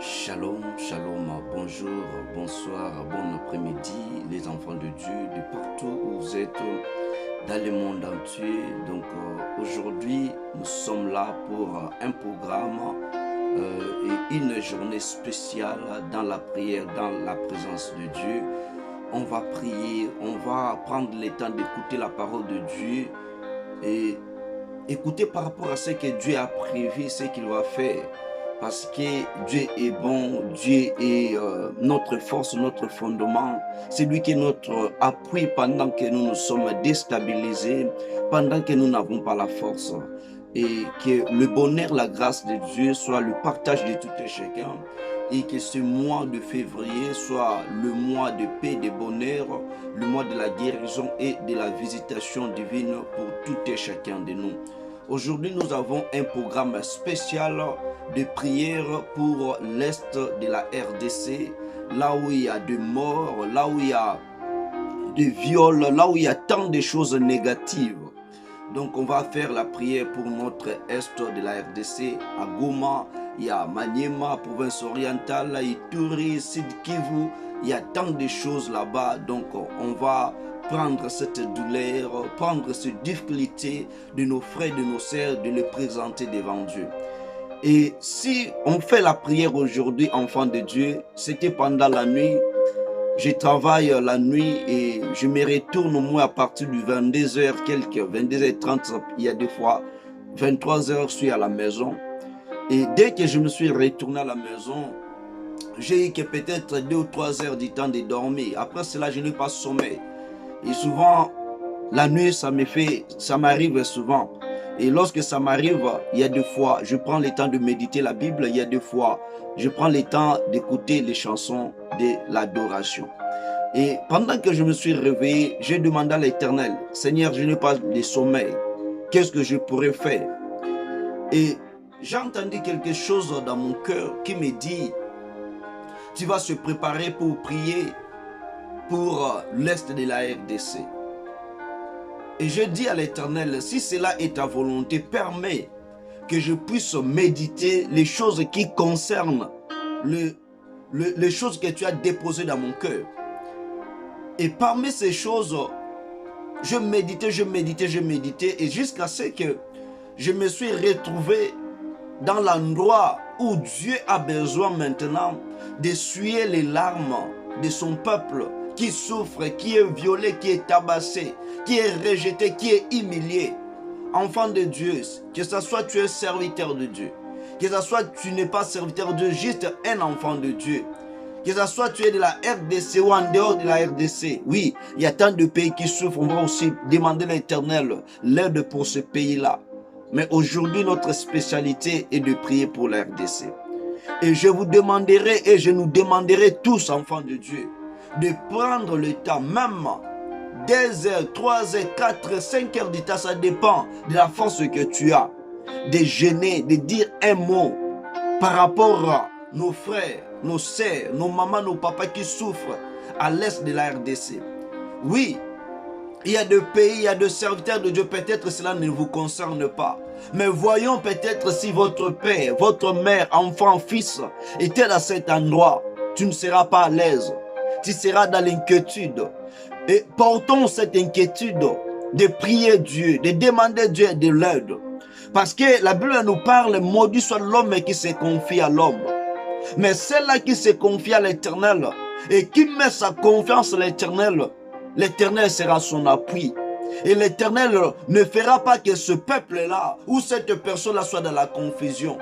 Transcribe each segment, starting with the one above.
Shalom, shalom, bonjour, bonsoir, bon après-midi, les enfants de Dieu, de partout où vous êtes dans le monde entier. Donc aujourd'hui, nous sommes là pour un programme et une journée spéciale dans la prière, dans la présence de Dieu. On va prier, on va prendre le temps d'écouter la parole de Dieu et écouter par rapport à ce que Dieu a prévu, ce qu'il va faire. Parce que Dieu est bon, Dieu est notre force, notre fondement. C'est lui qui est notre appui pendant que nous nous sommes déstabilisés, pendant que nous n'avons pas la force. Et que le bonheur, la grâce de Dieu soit le partage de tout et chacun. Et que ce mois de février soit le mois de paix, de bonheur, le mois de la guérison et de la visitation divine pour tout et chacun de nous. Aujourd'hui, nous avons un programme spécial de prière pour l'Est de la RDC, là où il y a des morts, là où il y a des viols, là où il y a tant de choses négatives. Donc, on va faire la prière pour notre Est de la RDC, à Goma, il y a Maniema, province orientale, Ituri, Sud Kivu, il y a tant de choses là-bas. Donc, on va prendre cette douleur, prendre cette difficulté de nos frères, de nos sœurs, de les présenter devant Dieu. Et si on fait la prière aujourd'hui, enfants de Dieu, c'était pendant la nuit. Je travaille la nuit et je me retourne au moins à partir du 22h, 22h30, il y a des fois 23h, je suis à la maison. Et dès que je me suis retourné à la maison, j'ai eu que peut-être 2 ou 3 heures du temps de dormir. Après cela, je n'ai pas sommeil. Et souvent, la nuit, ça m'arrive souvent. Et lorsque ça m'arrive, il y a des fois, je prends le temps de méditer la Bible. Il y a des fois, je prends le temps d'écouter les chansons de l'adoration. Et pendant que je me suis réveillé, j'ai demandé à l'Éternel, Seigneur, je n'ai pas de sommeil. Qu'est-ce que je pourrais faire? Et j'ai entendu quelque chose dans mon cœur qui me dit, tu vas se préparer pour prier pour l'Est de la RDC. Et je dis à l'Éternel, si cela est ta volonté, permets que je puisse méditer les choses qui concernent les choses que tu as déposées dans mon cœur. Et parmi ces choses, je méditais, et jusqu'à ce que je me suis retrouvé dans l'endroit où Dieu a besoin maintenant d'essuyer les larmes de son peuple qui souffre, qui est violé, qui est tabassé, qui est rejeté, qui est humilié. Enfant de Dieu, que ce soit tu es serviteur de Dieu, que ce soit tu n'es pas serviteur de Dieu, juste un enfant de Dieu, que ce soit tu es de la RDC ou en dehors de la RDC. Oui, il y a tant de pays qui souffrent, on va aussi demander à l'Éternel l'aide pour ce pays-là. Mais aujourd'hui, notre spécialité est de prier pour la RDC. Et je vous demanderai, et je nous demanderai tous, enfants de Dieu, de prendre le temps, même 2 heures, 3 heures, 4 heures, 5 heures du temps, ça dépend de la force que tu as, de gêner, de dire un mot par rapport à nos frères, nos sœurs, nos mamans, nos papas qui souffrent à l'est de la RDC. Oui, il y a des pays, il y a des serviteurs de Dieu, peut-être cela ne vous concerne pas. Mais voyons peut-être si votre père, votre mère, enfant, fils était dans cet endroit, tu ne seras pas à l'aise. Tu seras dans l'inquiétude. Et portons cette inquiétude de prier Dieu, de demander Dieu de l'aide. Parce que la Bible nous parle, maudit soit l'homme qui se confie à l'homme. Mais celle-là qui se confie à l'Éternel et qui met sa confiance à l'Éternel, l'Éternel sera son appui. Et l'Éternel ne fera pas que ce peuple-là ou cette personne-là soit dans la confusion.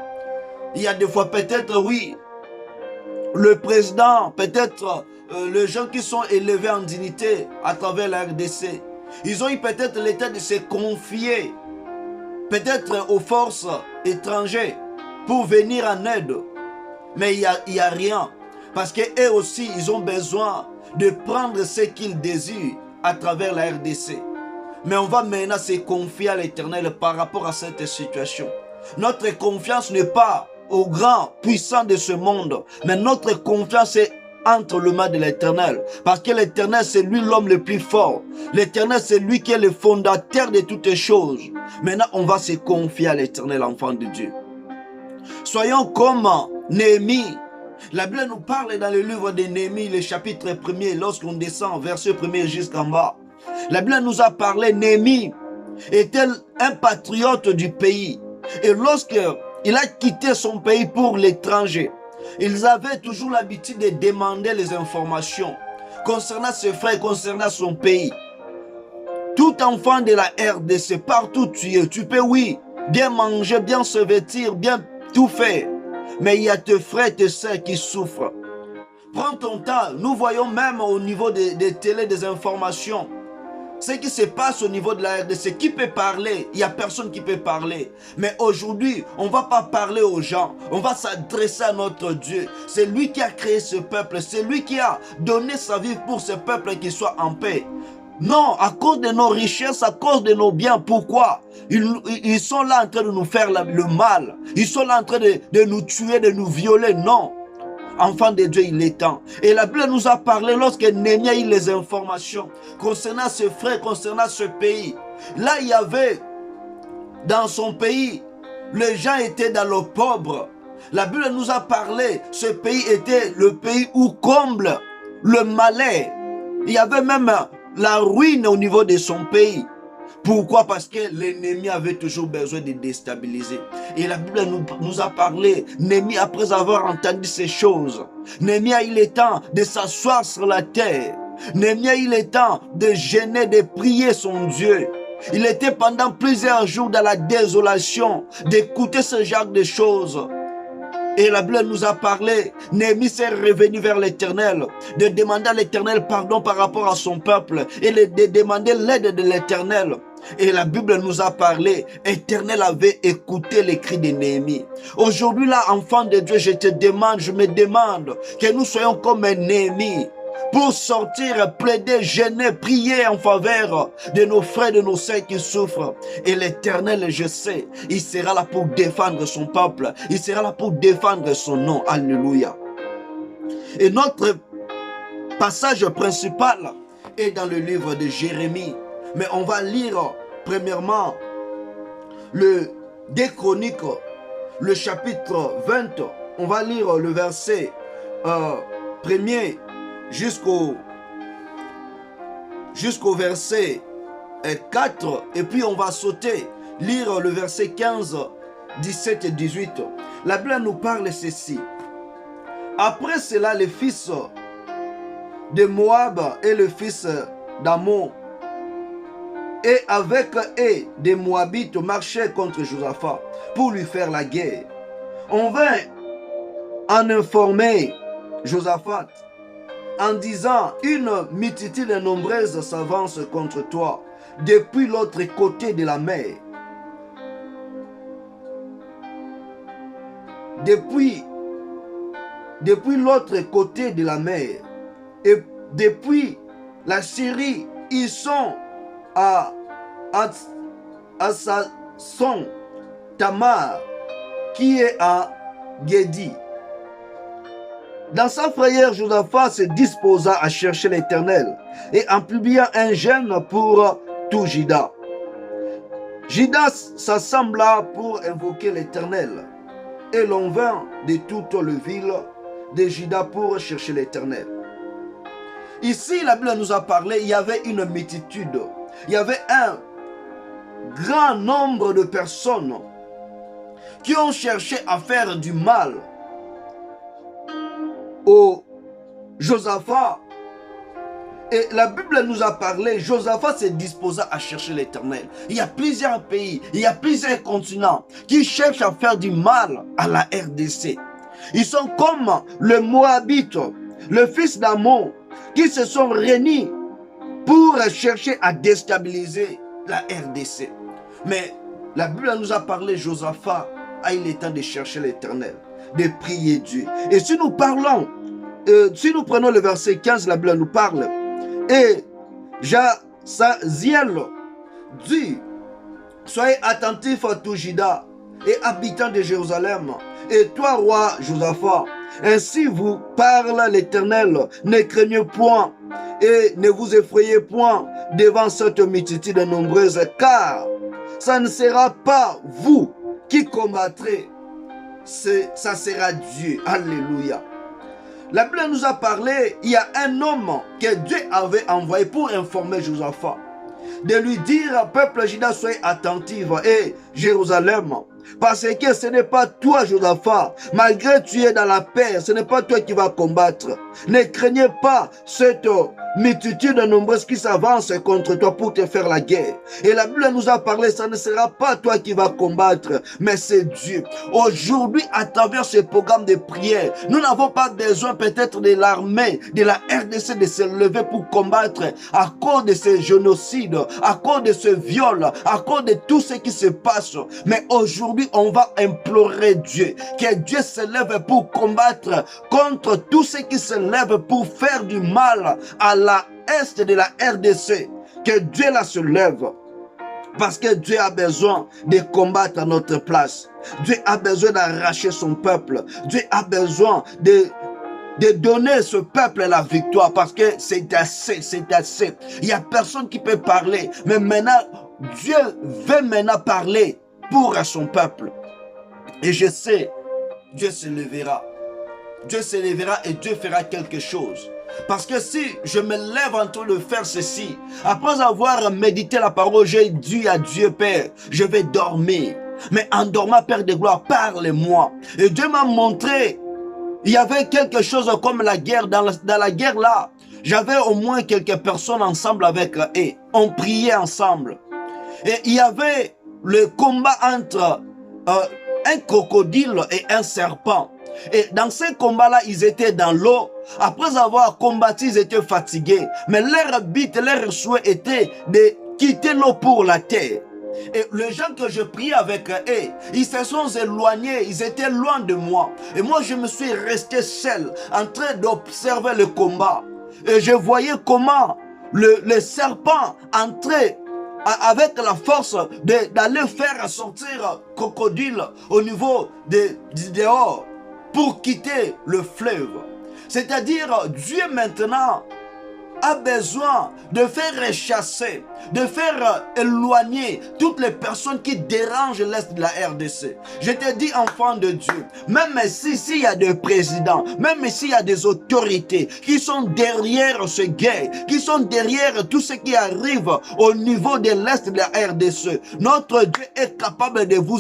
Il y a des fois peut-être, oui, le président, peut-être les gens qui sont élevés en dignité à travers la RDC, ils ont eu peut-être l'état de se confier peut-être aux forces étrangères pour venir en aide. Mais il y a rien. Parce qu'eux aussi, ils ont besoin de prendre ce qu'ils désirent à travers la RDC. Mais on va maintenant se confier à l'Éternel par rapport à cette situation. Notre confiance n'est pas au grand puissant de ce monde, mais notre confiance est entre les mains de l'Éternel. Parce que l'Éternel, c'est lui l'homme le plus fort. L'Éternel, c'est lui qui est le fondateur de toutes les choses. Maintenant, on va se confier à l'Éternel, enfant de Dieu. Soyons comme Néhémie La Bible nous parle dans le livre de Néhémie, le chapitre 1er, lorsqu'on descend, verset 1er jusqu'en bas. La Bible nous a parlé, Néhémie était un patriote du pays. Et lorsqu'il a quitté son pays pour l'étranger, ils avaient toujours l'habitude de demander les informations concernant ses frères, concernant son pays. Tout enfant de la RDC, partout tu es, tu peux, oui, bien manger, bien se vêtir, bien tout faire. Mais il y a tes frères, tes sœurs qui souffrent. Prends ton temps. Nous voyons même au niveau des télés, des informations, ce qui se passe au niveau de la RDC. Qui peut parler? Il n'y a personne qui peut parler. Mais aujourd'hui, on ne va pas parler aux gens. On va s'adresser à notre Dieu. C'est lui qui a créé ce peuple. C'est lui qui a donné sa vie pour ce peuple qui soit en paix. Non, à cause de nos richesses, à cause de nos biens. Pourquoi? Ils sont là en train de nous faire le mal. Ils sont là en train de nous tuer, de nous violer. Non. Enfant de Dieu, il est temps. Et la Bible nous a parlé lorsque Néhémie a eu les informations concernant ses frères, concernant ce pays. Là, il y avait, dans son pays, les gens étaient dans le pauvre. La Bible nous a parlé, ce pays était le pays où comble le malheur. Il y avait même la ruine au niveau de son pays. Pourquoi? Parce que l'ennemi avait toujours besoin de déstabiliser. Et la Bible nous a parlé, Néhémie, après avoir entendu ces choses, Néhémie a eu le temps de s'asseoir sur la terre. Néhémie a eu le temps de jeûner, de prier son Dieu. Il était pendant plusieurs jours dans la désolation, d'écouter ce genre de choses. Et la Bible nous a parlé, Néhémie s'est revenu vers l'Éternel, de demander à l'Éternel pardon par rapport à son peuple et de demander l'aide de l'Éternel. Et la Bible nous a parlé, l'Éternel avait écouté les cris de Néhémie. Aujourd'hui là, enfant de Dieu, je me demande que nous soyons comme un Néhémie, pour sortir, plaider, gêner, prier en faveur de nos frères, de nos sœurs qui souffrent. Et l'Éternel, je sais, il sera là pour défendre son peuple. Il sera là pour défendre son nom. Alléluia. Et notre passage principal est dans le livre de Jérémie. Mais on va lire premièrement le 2 Chroniques, le chapitre 20. On va lire le verset 1er jusqu'au verset 4, et puis on va sauter, lire le verset 15, 17 et 18. La Bible nous parle ceci. Après cela, les fils de Moab et le fils d'Ammon et avec eux des Moabites marchaient contre Josaphat pour lui faire la guerre. On vint en informer Josaphat en disant, une multitude nombreuse s'avance contre toi depuis l'autre côté de la mer. Depuis l'autre côté de la mer. Et depuis la Syrie, ils sont à Sasson Tamar, qui est à Guédi. Dans sa frayeur, Josaphat se disposa à chercher l'Éternel et en publiant un jeûne pour tout Juda. Juda s'assembla pour invoquer l'Éternel et l'on vint de toute la ville de Juda pour chercher l'Éternel. Ici, la Bible nous a parlé, il y avait une multitude, il y avait un grand nombre de personnes qui ont cherché à faire du mal au Josaphat. Et la Bible nous a parlé, Josaphat se disposa à chercher l'Éternel. Il y a plusieurs pays, il y a plusieurs continents qui cherchent à faire du mal à la RDC. Ils sont comme le Moabite, le fils d'Ammon, qui se sont réunis pour chercher à déstabiliser la RDC. Mais la Bible nous a parlé, Josaphat a eu le temps de chercher l'Éternel, de prier Dieu. Et si nous parlons, si nous prenons le verset 15, la Bible nous parle, et Jahaziel dit, soyez attentifs à tout Juda et habitants de Jérusalem, et toi, roi Josaphat, ainsi vous parle l'Éternel, ne craignez point et ne vous effrayez point devant cette multitude nombreuse, car ça ne sera pas vous qui combattrez, ça sera Dieu. Alléluia. La Bible nous a parlé, il y a un homme que Dieu avait envoyé pour informer Josaphat, de lui dire, peuple Juda, soyez attentifs, et Jérusalem, parce que ce n'est pas toi, Josaphat, malgré que tu es dans la paix, ce n'est pas toi qui vas combattre. Ne craignez pas cette multitude nombreuse qui s'avance contre toi pour te faire la guerre. Et la Bible nous a parlé, ça ne sera pas toi qui vas combattre, mais c'est Dieu. Aujourd'hui, à travers ce programme de prière, nous n'avons pas besoin peut-être de l'armée, de la RDC de se lever pour combattre à cause de ce génocide, à cause de ce viol, à cause de tout ce qui se passe. Mais aujourd'hui, on va implorer Dieu, que Dieu se lève pour combattre contre tout ce qui se lève pour faire du mal à l'est de la RDC. Que Dieu là se lève. Parce que Dieu a besoin de combattre à notre place. Dieu a besoin d'arracher son peuple. Dieu a besoin de donner ce peuple la victoire. Parce que c'est assez, c'est assez. Il n'y a personne qui peut parler. Mais maintenant, Dieu veut maintenant parler pour son peuple. Et je sais, Dieu se lèvera. Dieu se lèvera et Dieu fera quelque chose. Parce que si je me lève en train de faire ceci, après avoir médité la parole, j'ai dit à Dieu, Père, je vais dormir. Mais en dormant, Père de gloire, parle-moi. Et Dieu m'a montré, il y avait quelque chose comme la guerre. Dans la guerre là, j'avais au moins quelques personnes ensemble avec eux. On priait ensemble. Et il y avait le combat entre un crocodile et un serpent. Et dans ces combats-là, ils étaient dans l'eau. Après avoir combattu, ils étaient fatigués. Mais leur but, leur souhait était de quitter l'eau pour la terre. Et les gens que je priais avec eux, ils se sont éloignés, ils étaient loin de moi. Et moi, je me suis resté seul, en train d'observer le combat. Et je voyais comment le serpent entrait avec la force d'aller faire sortir crocodile au niveau du dehors pour quitter le fleuve. C'est-à-dire, Dieu maintenant a besoin de faire chasser, de faire éloigner toutes les personnes qui dérangent l'Est de la RDC. Je te dis, enfant de Dieu, même s'il y a des présidents, même s'il y a des autorités qui sont derrière ce guerre, qui sont derrière tout ce qui arrive au niveau de l'Est de la RDC, notre Dieu est capable de vous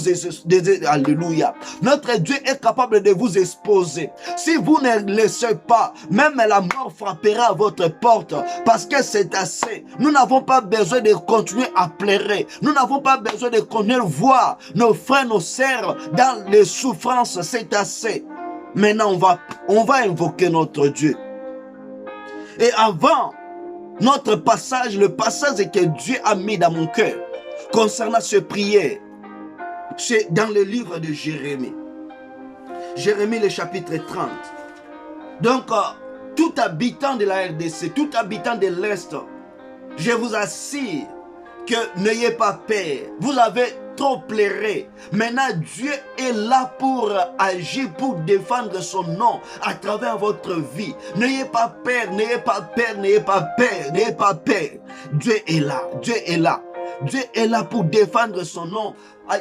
alléluia. Notre Dieu est capable de vous exposer. Si vous ne laissez pas, même la mort frappera à votre porte. Parce que c'est assez. Nous n'avons pas besoin de continuer à pleurer. Nous n'avons pas besoin de continuer à voir nos frères, nos sœurs dans les souffrances. C'est assez. Maintenant, on va invoquer notre Dieu. Et avant notre passage, le passage que Dieu a mis dans mon cœur concernant ce prière, c'est dans le livre de Jérémie. Jérémie, le chapitre 30. Donc, tout habitant de la RDC, tout habitant de l'Est, je vous assure que n'ayez pas peur. Vous avez trop pleuré. Maintenant, Dieu est là pour agir, pour défendre son nom à travers votre vie. N'ayez pas peur, n'ayez pas peur, n'ayez pas peur, n'ayez pas peur. Dieu est là, Dieu est là. Dieu est là pour défendre son nom.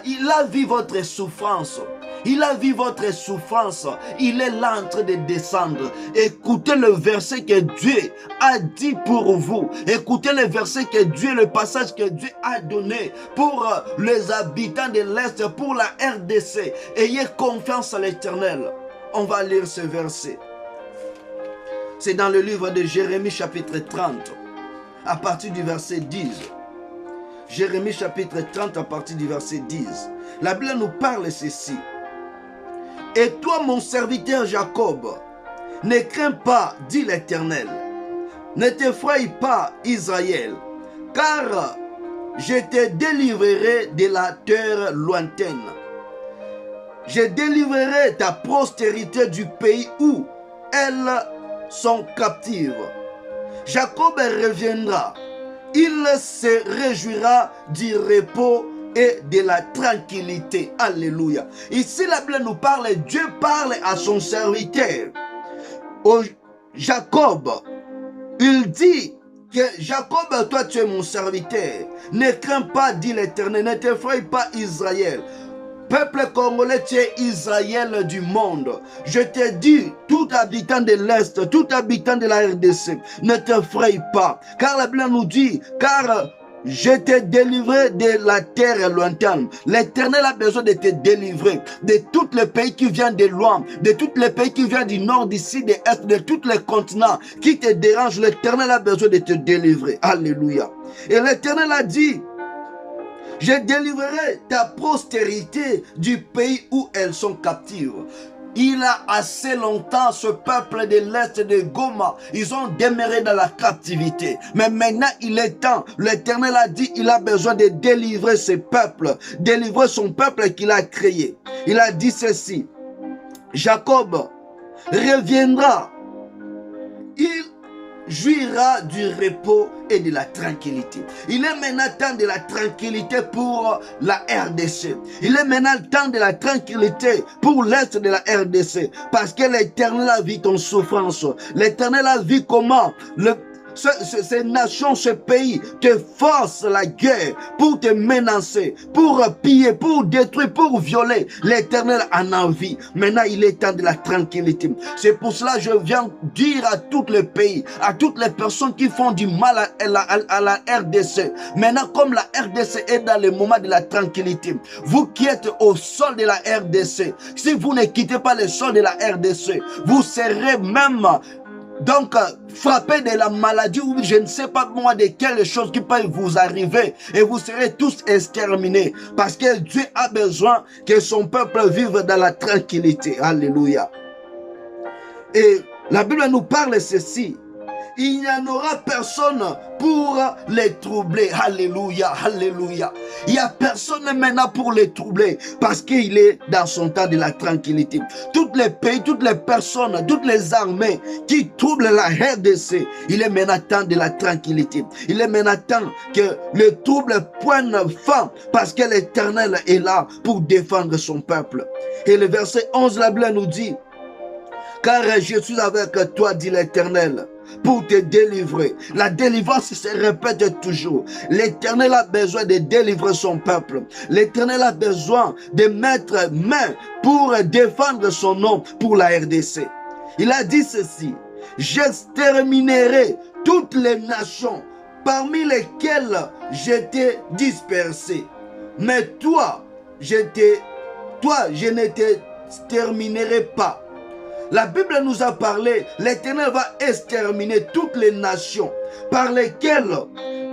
Il a vu votre souffrance. Il a vu votre souffrance. Il est là en train de descendre. Écoutez le verset que Dieu a dit pour vous. Écoutez le verset que Dieu, le passage que Dieu a donné pour les habitants de l'Est, pour la RDC. Ayez confiance à l'Éternel. On va lire ce verset. C'est dans le livre de Jérémie chapitre 30, à partir du verset 10. Jérémie chapitre 30 à partir du verset 10. La Bible nous parle ceci. Et toi, mon serviteur Jacob, ne crains pas, dit l'Éternel. Ne t'effraie pas, Israël, car je te délivrerai de la terre lointaine. Je délivrerai ta postérité du pays où elles sont captives. Jacob reviendra. Il se réjouira du repos et de la tranquillité. Alléluia. Ici, la Bible nous parle, Dieu parle à son serviteur. Jacob, il dit que Jacob, toi tu es mon serviteur. Ne crains pas, dit l'Éternel, ne t'effraie pas Israël. Peuple congolais, tu es Israël du monde. Je te dis, tout habitant de l'Est, tout habitant de la RDC, ne t'effraie pas. Car la Bible nous dit, car je t'ai délivré de la terre lointaine. L'Éternel a besoin de te délivrer de tous les pays qui viennent de loin, de tous les pays qui viennent du nord, du sud, de l'est, de tous les continents qui te dérangent. L'Éternel a besoin de te délivrer. Alléluia. Et l'Éternel a dit, je délivrerai ta postérité du pays où elles sont captives. Il a assez longtemps, ce peuple de l'Est de Goma, ils ont demeuré dans la captivité. Mais maintenant, il est temps. L'Éternel a dit, il a besoin de délivrer ce peuple, délivrer son peuple qu'il a créé. Il a dit ceci, Jacob reviendra. Il jouira du repos et de la tranquillité. Il est maintenant temps de la tranquillité pour la RDC. Il est maintenant temps de la tranquillité pour l'Est de la RDC. Parce que l'Éternel a vu ton souffrance. L'Éternel a vu comment ces nations, ce pays te forcent la guerre pour te menacer, pour piller, pour détruire, pour violer. L'Éternel en a envie. Maintenant, il est temps de la tranquillité. C'est pour cela que je viens dire à tous les pays, à toutes les personnes qui font du mal à la RDC. Maintenant, comme la RDC est dans le moment de la tranquillité, vous qui êtes au sol de la RDC, si vous ne quittez pas le sol de la RDC, vous serez même donc frappé de la maladie ou je ne sais pas moi de quelle chose qui peut vous arriver et vous serez tous exterminés parce que Dieu a besoin que son peuple vive dans la tranquillité. Alléluia. Et la Bible nous parle ceci. Il n'y en aura personne pour les troubler. Alléluia, alléluia. Il n'y a personne maintenant pour les troubler parce qu'il est dans son temps de la tranquillité. Tous les pays, toutes les personnes, toutes les armées qui troublent la RDC, il est maintenant temps de la tranquillité. Il est maintenant temps que le trouble poigne fin parce que l'Éternel est là pour défendre son peuple. Et le verset 11, la Bible nous dit, car je suis avec toi, dit l'Éternel, pour te délivrer. La délivrance se répète toujours. L'Éternel a besoin de délivrer son peuple. L'Éternel a besoin de mettre main pour défendre son nom pour la RDC. Il a dit ceci, j'exterminerai toutes les nations parmi lesquelles j'étais dispersé. Mais toi, je ne t'exterminerai pas. La Bible nous a parlé, l'Éternel va exterminer toutes les nations par lesquelles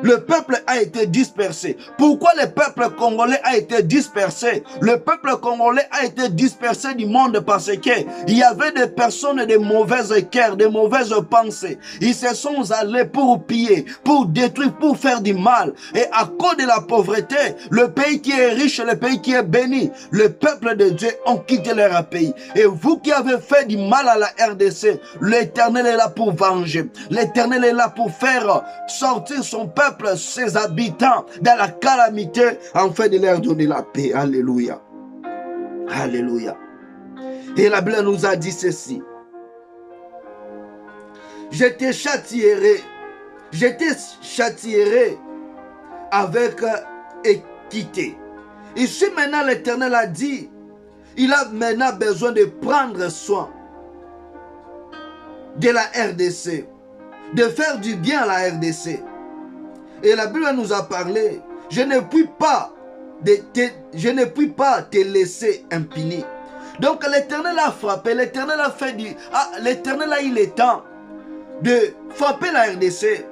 le peuple a été dispersé. Pourquoi le peuple congolais a été dispersé? Le peuple congolais a été dispersé du monde parce qu'il y avait des personnes de mauvaises cœurs, de mauvaises pensées. Ils se sont allés pour piller, pour détruire, pour faire du mal. Et à cause de la pauvreté, le pays qui est riche, le pays qui est béni, le peuple de Dieu ont quitté leur pays. Et vous qui avez fait du mal à la RDC, l'Éternel est là pour venger. L'Éternel est là pour faire sortir son peuple, ses habitants, dans la calamité, afin de leur donner la paix. Alléluia. Alléluia. Et la Bible nous a dit ceci. Je te châtierai avec équité. Ici maintenant l'Éternel a dit, il a maintenant besoin de prendre soin de la RDC, de faire du bien à la RDC. Et la Bible nous a parlé, je ne puis pas te laisser impuni. Donc l'Éternel a frappé, l'Éternel a fait du... l'Éternel a eu le temps de frapper la RDC.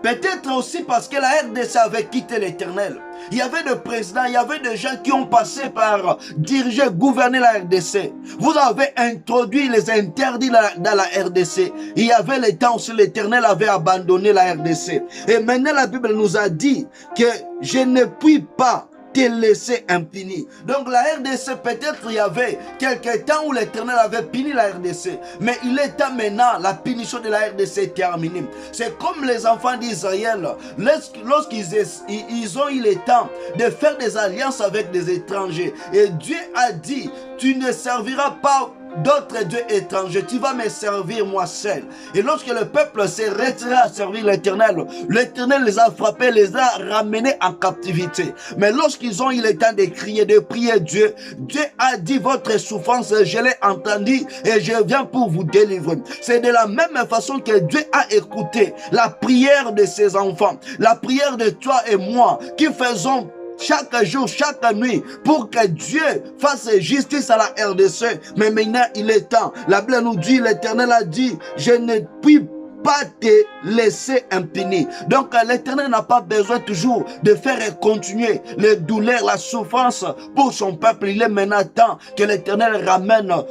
Peut-être aussi parce que la RDC avait quitté l'Éternel. Il y avait des présidents, il y avait des gens qui ont passé par diriger, gouverner la RDC. Vous avez introduit les interdits dans la RDC. Il y avait le temps où l'Éternel avait abandonné la RDC. Et maintenant la Bible nous a dit que je ne puis pas te laisser impuni. Donc la RDC, peut-être il y avait quelques temps où l'Éternel avait puni la RDC, mais il est temps maintenant, la punition de la RDC est terminée. C'est comme les enfants d'Israël, lorsqu'ils ont eu le temps de faire des alliances avec des étrangers, et Dieu a dit, tu ne serviras pas d'autres dieux étrangers, tu vas me servir moi seul. Et lorsque le peuple s'est retiré à servir l'Éternel, l'Éternel les a frappés, les a ramenés en captivité. Mais lorsqu'ils ont eu le temps de crier, de prier Dieu, Dieu a dit votre souffrance, je l'ai entendu et je viens pour vous délivrer. C'est de la même façon que Dieu a écouté la prière de ses enfants, la prière de toi et moi qui faisons chaque jour, chaque nuit, pour que Dieu fasse justice à la RDC. Mais maintenant, il est temps. La Bible nous dit, l'Éternel a dit, je ne puis pas te laisser impuni. Donc l'Éternel n'a pas besoin toujours de faire continuer les douleurs, la souffrance pour son peuple. Il est maintenant temps que l'Éternel ramène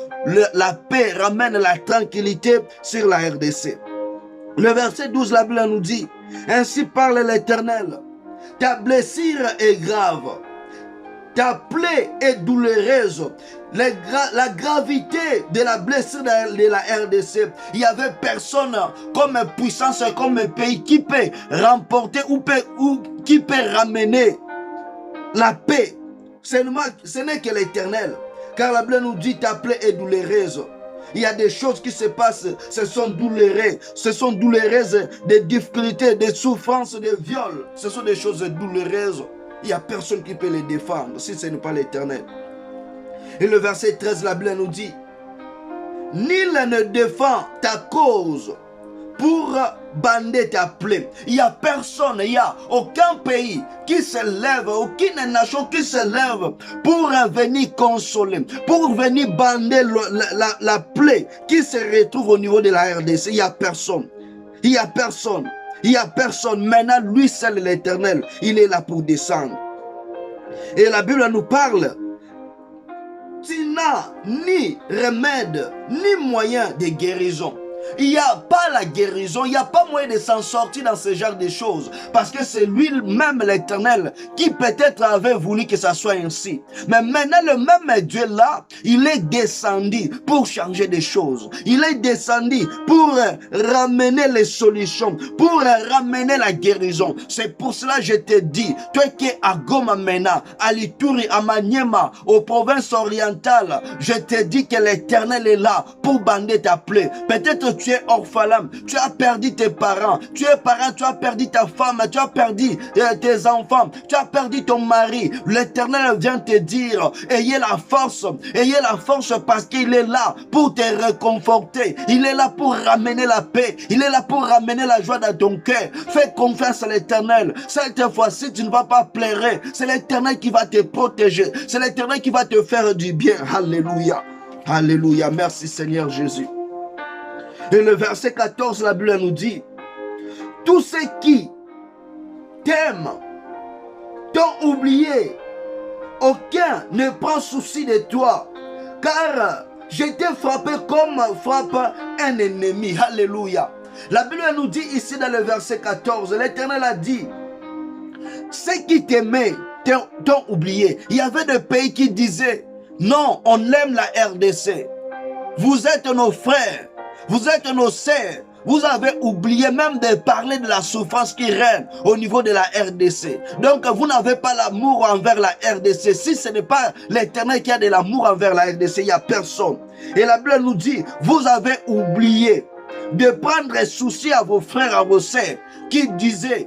la paix, ramène la tranquillité sur la RDC. Le verset 12, la Bible nous dit, ainsi parle l'Éternel. Ta blessure est grave, ta plaie est douloureuse. La gravité de la blessure de la RDC, il n'y avait personne comme puissance, comme pays qui peut remporter ou qui peut ramener la paix. Ce n'est que l'Éternel, car la Bible nous dit ta plaie est douloureuse. Il y a des choses qui se passent, ce sont douloureuses, des difficultés, des souffrances, des viols. Ce sont des choses douloureuses. Il n'y a personne qui peut les défendre si ce n'est pas l'Éternel. Et le verset 13, la Bible nous dit, nul ne défend ta cause pour bander ta plaie. Il n'y a personne, il n'y a aucun pays qui se lève, aucune nation qui se lève pour venir consoler, pour venir bander la plaie qui se retrouve au niveau de la RDC. Il n'y a personne. Il n'y a personne. Il n'y a personne. Maintenant, lui seul, l'Éternel, il est là pour descendre. Et la Bible nous parle, tu n'as ni remède, ni moyen de guérison. Il n'y a pas la guérison, il n'y a pas moyen de s'en sortir dans ce genre de choses. Parce que c'est lui-même l'Éternel qui peut-être avait voulu que ça soit ainsi. Mais maintenant, le même Dieu-là, il est descendu pour changer des choses. Il est descendu pour ramener les solutions, pour ramener la guérison. C'est pour cela que je te dis, toi qui es à Goma Mena, à Lituri, à Maniema, aux provinces orientales, je te dis que l'Éternel est là pour bander ta plaie. Peut-être tu es orphelin, tu as perdu tes parents, tu es parent, tu as perdu ta femme, tu as perdu tes enfants, tu as perdu ton mari. L'Éternel vient te dire, ayez la force parce qu'il est là pour te réconforter. Il est là pour ramener la paix, il est là pour ramener la joie dans ton cœur. Fais confiance à l'Éternel. Cette fois-ci, tu ne vas pas pleurer. C'est l'Éternel qui va te protéger. C'est l'Éternel qui va te faire du bien. Alléluia. Alléluia. Merci Seigneur Jésus. Et le verset 14, la Bible nous dit, tous ceux qui t'aiment t'ont oublié, aucun ne prend souci de toi, car je t'ai frappé comme frappe un ennemi. Alléluia. La Bible nous dit ici dans le verset 14, l'Éternel a dit, ceux qui t'aimaient t'ont oublié. Il y avait des pays qui disaient, non, on aime la RDC. Vous êtes nos frères. Vous êtes nos sœurs. Vous avez oublié même de parler de la souffrance qui règne au niveau de la RDC. Donc vous n'avez pas l'amour envers la RDC. Si ce n'est pas l'Éternel qui a de l'amour envers la RDC, il n'y a personne. Et la Bible nous dit, vous avez oublié de prendre souci à vos frères, à vos sœurs qui disaient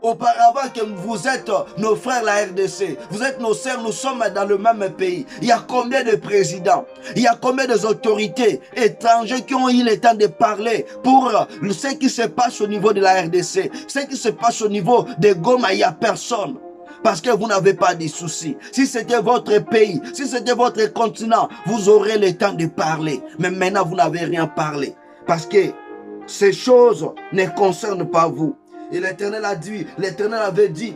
auparavant que vous êtes nos frères la RDC, vous êtes nos sœurs, nous sommes dans le même pays. Il y a combien de présidents, il y a combien d'autorités étrangères qui ont eu le temps de parler pour ce qui se passe au niveau de la RDC, ce qui se passe au niveau de Goma, il n'y a personne. Parce que vous n'avez pas de soucis. Si c'était votre pays, si c'était votre continent, vous aurez le temps de parler. Mais maintenant, vous n'avez rien parlé. Parce que ces choses ne concernent pas vous. Et l'Éternel a dit, l'Éternel avait dit,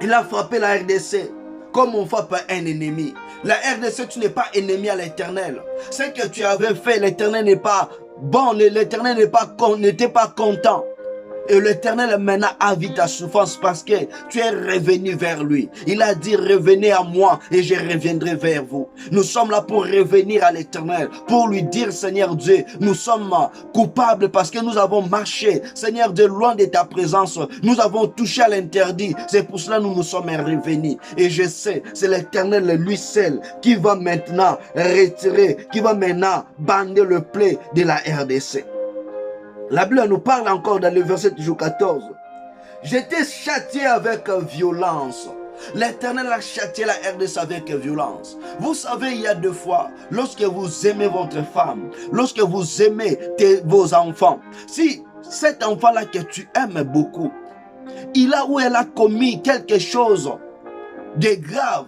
il a frappé la RDC comme on frappe un ennemi. La RDC, tu n'es pas ennemi à l'Éternel. Ce que tu avais fait, l'Éternel n'est pas bon, l'Éternel n'était pas content. Et l'Éternel maintenant a vu ta souffrance parce que tu es revenu vers lui. Il a dit revenez à moi et je reviendrai vers vous. Nous sommes là pour revenir à l'Éternel, pour lui dire Seigneur Dieu, nous sommes coupables parce que nous avons marché, Seigneur Dieu, loin de ta présence. Nous avons touché à l'interdit. C'est pour cela que nous nous sommes revenus. Et je sais, c'est l'Éternel lui seul qui va maintenant retirer, qui va maintenant bander le plaie de la RDC. La Bible nous parle encore dans le verset 14. J'étais châtié avec violence. L'Éternel a châtié la RDC avec violence. Vous savez, il y a deux fois, lorsque vous aimez votre femme, lorsque vous aimez vos enfants, si cet enfant-là que tu aimes beaucoup, il a ou elle a commis quelque chose de grave,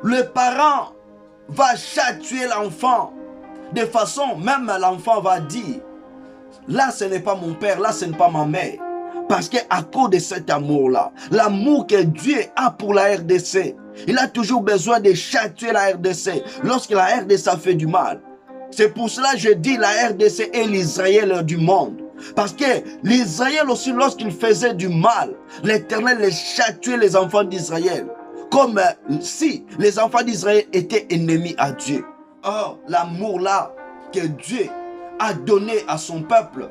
le parent va châtier l'enfant de façon, même l'enfant va dire, là, ce n'est pas mon père, là, ce n'est pas ma mère. Parce qu'à cause de cet amour-là, l'amour que Dieu a pour la RDC, il a toujours besoin de châtier la RDC lorsque la RDC a fait du mal. C'est pour cela que je dis la RDC est l'Israël du monde. Parce que l'Israël aussi, lorsqu'il faisait du mal, l'Éternel les châtiait les enfants d'Israël. Comme si les enfants d'Israël étaient ennemis à Dieu. Or, l'amour-là que Dieu a donné à son peuple,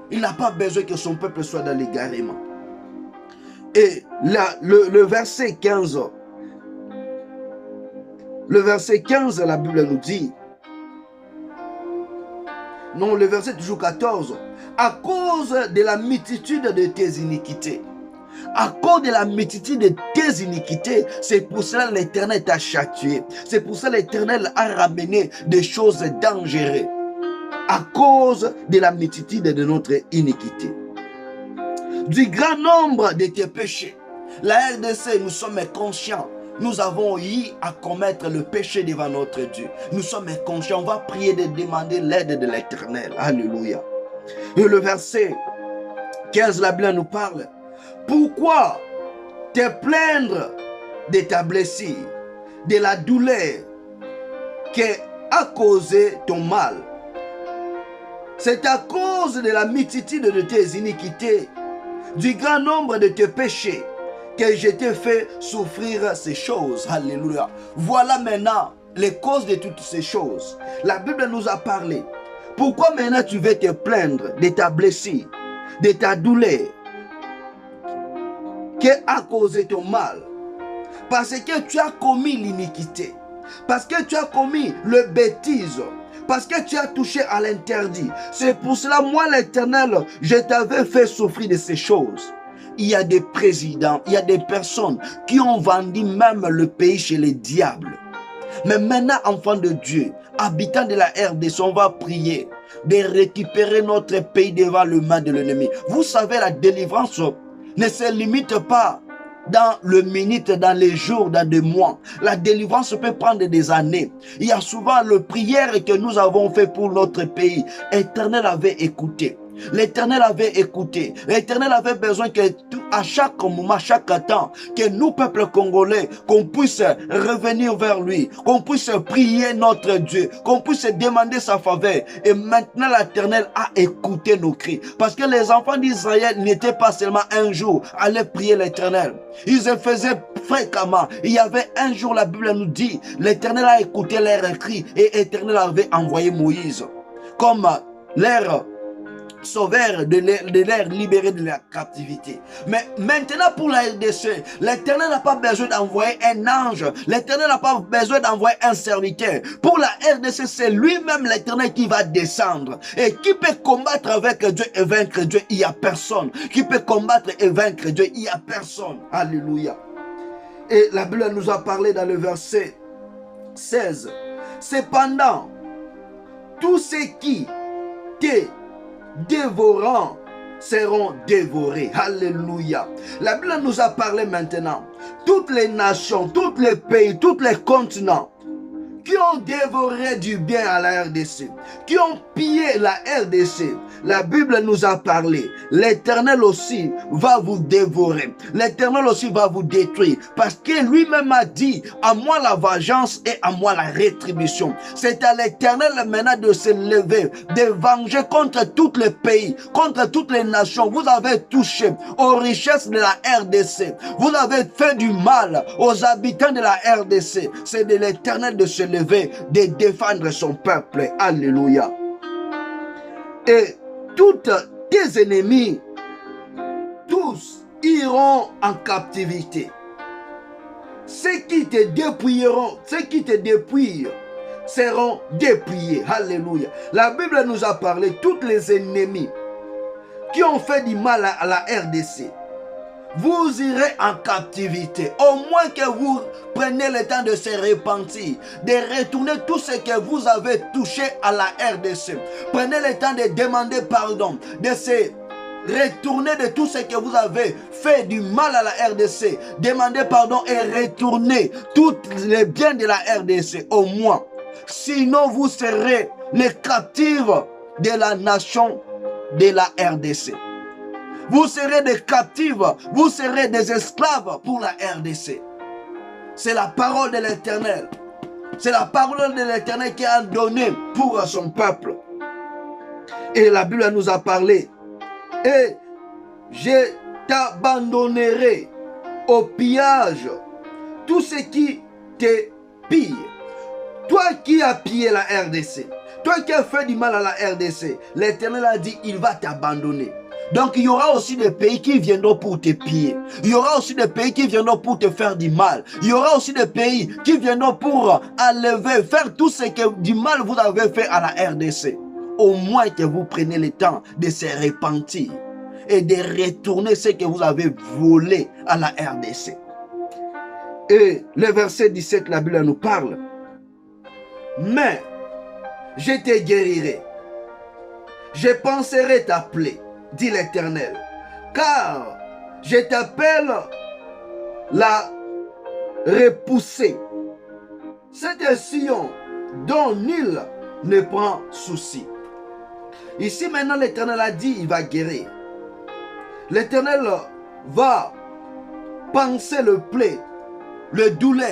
il n'a pas besoin que son peuple soit dans l'égarement. Et là, le verset 15, la Bible nous dit, non, le verset toujours 14, à cause de la multitude de tes iniquités, à cause de la multitude de tes iniquités, c'est pour cela que l'Éternel t'a châtié, c'est pour cela que l'Éternel a ramené des choses dangereuses. À cause de la multitude de notre iniquité, du grand nombre de tes péchés. La RDC, nous sommes conscients. Nous avons eu à commettre le péché devant notre Dieu. Nous sommes conscients. On va prier de demander l'aide de l'Éternel. Alléluia. Et le verset 15, la Bible nous parle. Pourquoi te plaindre de ta blessure, de la douleur qui a causé ton mal? C'est à cause de la multitude de tes iniquités, du grand nombre de tes péchés, que je t'ai fait souffrir ces choses. Alléluia. Voilà maintenant les causes de toutes ces choses. La Bible nous a parlé. Pourquoi maintenant tu veux te plaindre de ta blessure, de ta douleur, qui a causé ton mal? Parce que tu as commis l'iniquité. Parce que tu as commis le bêtise. Parce que tu as touché à l'interdit. C'est pour cela, moi l'Éternel, je t'avais fait souffrir de ces choses. Il y a des présidents, il y a des personnes qui ont vendu même le pays chez les diables. Mais maintenant, enfants de Dieu, habitants de la RDC, on va prier de récupérer notre pays devant le mal de l'ennemi. Vous savez, la délivrance ne se limite pas dans le minute, dans les jours, dans des mois. La délivrance peut prendre des années. Il y a souvent le prière que nous avons fait pour notre pays. L'Éternel avait écouté. L'Éternel avait écouté. L'Éternel avait besoin que à chaque moment, à chaque temps, que nous, peuple congolais, qu'on puisse revenir vers lui, qu'on puisse prier notre Dieu, qu'on puisse demander sa faveur. Et maintenant, l'Éternel a écouté nos cris. Parce que les enfants d'Israël n'étaient pas seulement un jour à aller prier l'Éternel. Ils le faisaient fréquemment. Il y avait un jour, la Bible nous dit, l'Éternel a écouté leurs cris et l'Éternel avait envoyé Moïse comme leur sauveur de l'air libéré de la captivité. Mais maintenant pour la RDC, l'Éternel n'a pas besoin d'envoyer un ange. L'Éternel n'a pas besoin d'envoyer un serviteur. Pour la RDC, c'est lui-même l'Éternel qui va descendre. Et qui peut combattre avec Dieu et vaincre Dieu? Il n'y a personne. Qui peut combattre et vaincre Dieu? Il n'y a personne. Alléluia. Et la Bible nous a parlé dans le verset 16. Cependant, tous ceux qui t'es dévorants seront dévorés. Alléluia. La Bible nous a parlé maintenant. Toutes les nations, tous les pays, tous les continents, qui ont dévoré du bien à la RDC, qui ont pillé la RDC. La Bible nous a parlé. L'Éternel aussi va vous dévorer. L'Éternel aussi va vous détruire. Parce que lui-même a dit, à moi la vengeance et à moi la rétribution. C'est à l'Éternel maintenant de se lever, de venger contre tous les pays, contre toutes les nations. Vous avez touché aux richesses de la RDC. Vous avez fait du mal aux habitants de la RDC. C'est de l'Éternel de se lever, de défendre son peuple. Alléluia. Et tous tes ennemis, tous iront en captivité. Ceux qui te dépouilleront, ceux qui te dépouillent, seront dépouillés. Alléluia. La Bible nous a parlé, tous les ennemis qui ont fait du mal à la RDC, vous irez en captivité. Au moins que vous preniez le temps de se repentir, de retourner tout ce que vous avez touché à la RDC. Prenez le temps de demander pardon, de se retourner de tout ce que vous avez fait du mal à la RDC. Demandez pardon et retournez tous les biens de la RDC au moins. Sinon vous serez les captifs de la nation de la RDC. Vous serez des captifs, vous serez des esclaves pour la RDC. C'est la parole de l'Éternel. C'est la parole de l'Éternel qui a donné pour son peuple. Et la Bible nous a parlé. Et je t'abandonnerai au pillage, tout ce qui te pille. Toi qui as pillé la RDC, toi qui as fait du mal à la RDC, l'Éternel a dit, il va t'abandonner. Donc il y aura aussi des pays qui viendront pour te piller. Il y aura aussi des pays qui viendront pour te faire du mal. Il y aura aussi des pays qui viendront pour enlever, faire tout ce que du mal vous avez fait à la RDC. Au moins que vous preniez le temps de se repentir et de retourner ce que vous avez volé à la RDC. Et le verset 17, la Bible nous parle. Mais je te guérirai. Je penserai t'appeler, dit l'Éternel, car je t'appelle la repoussée. Cette Sion dont nul ne prend souci. Ici maintenant l'Éternel a dit, il va guérir. L'Éternel va penser le plaie, le douleur,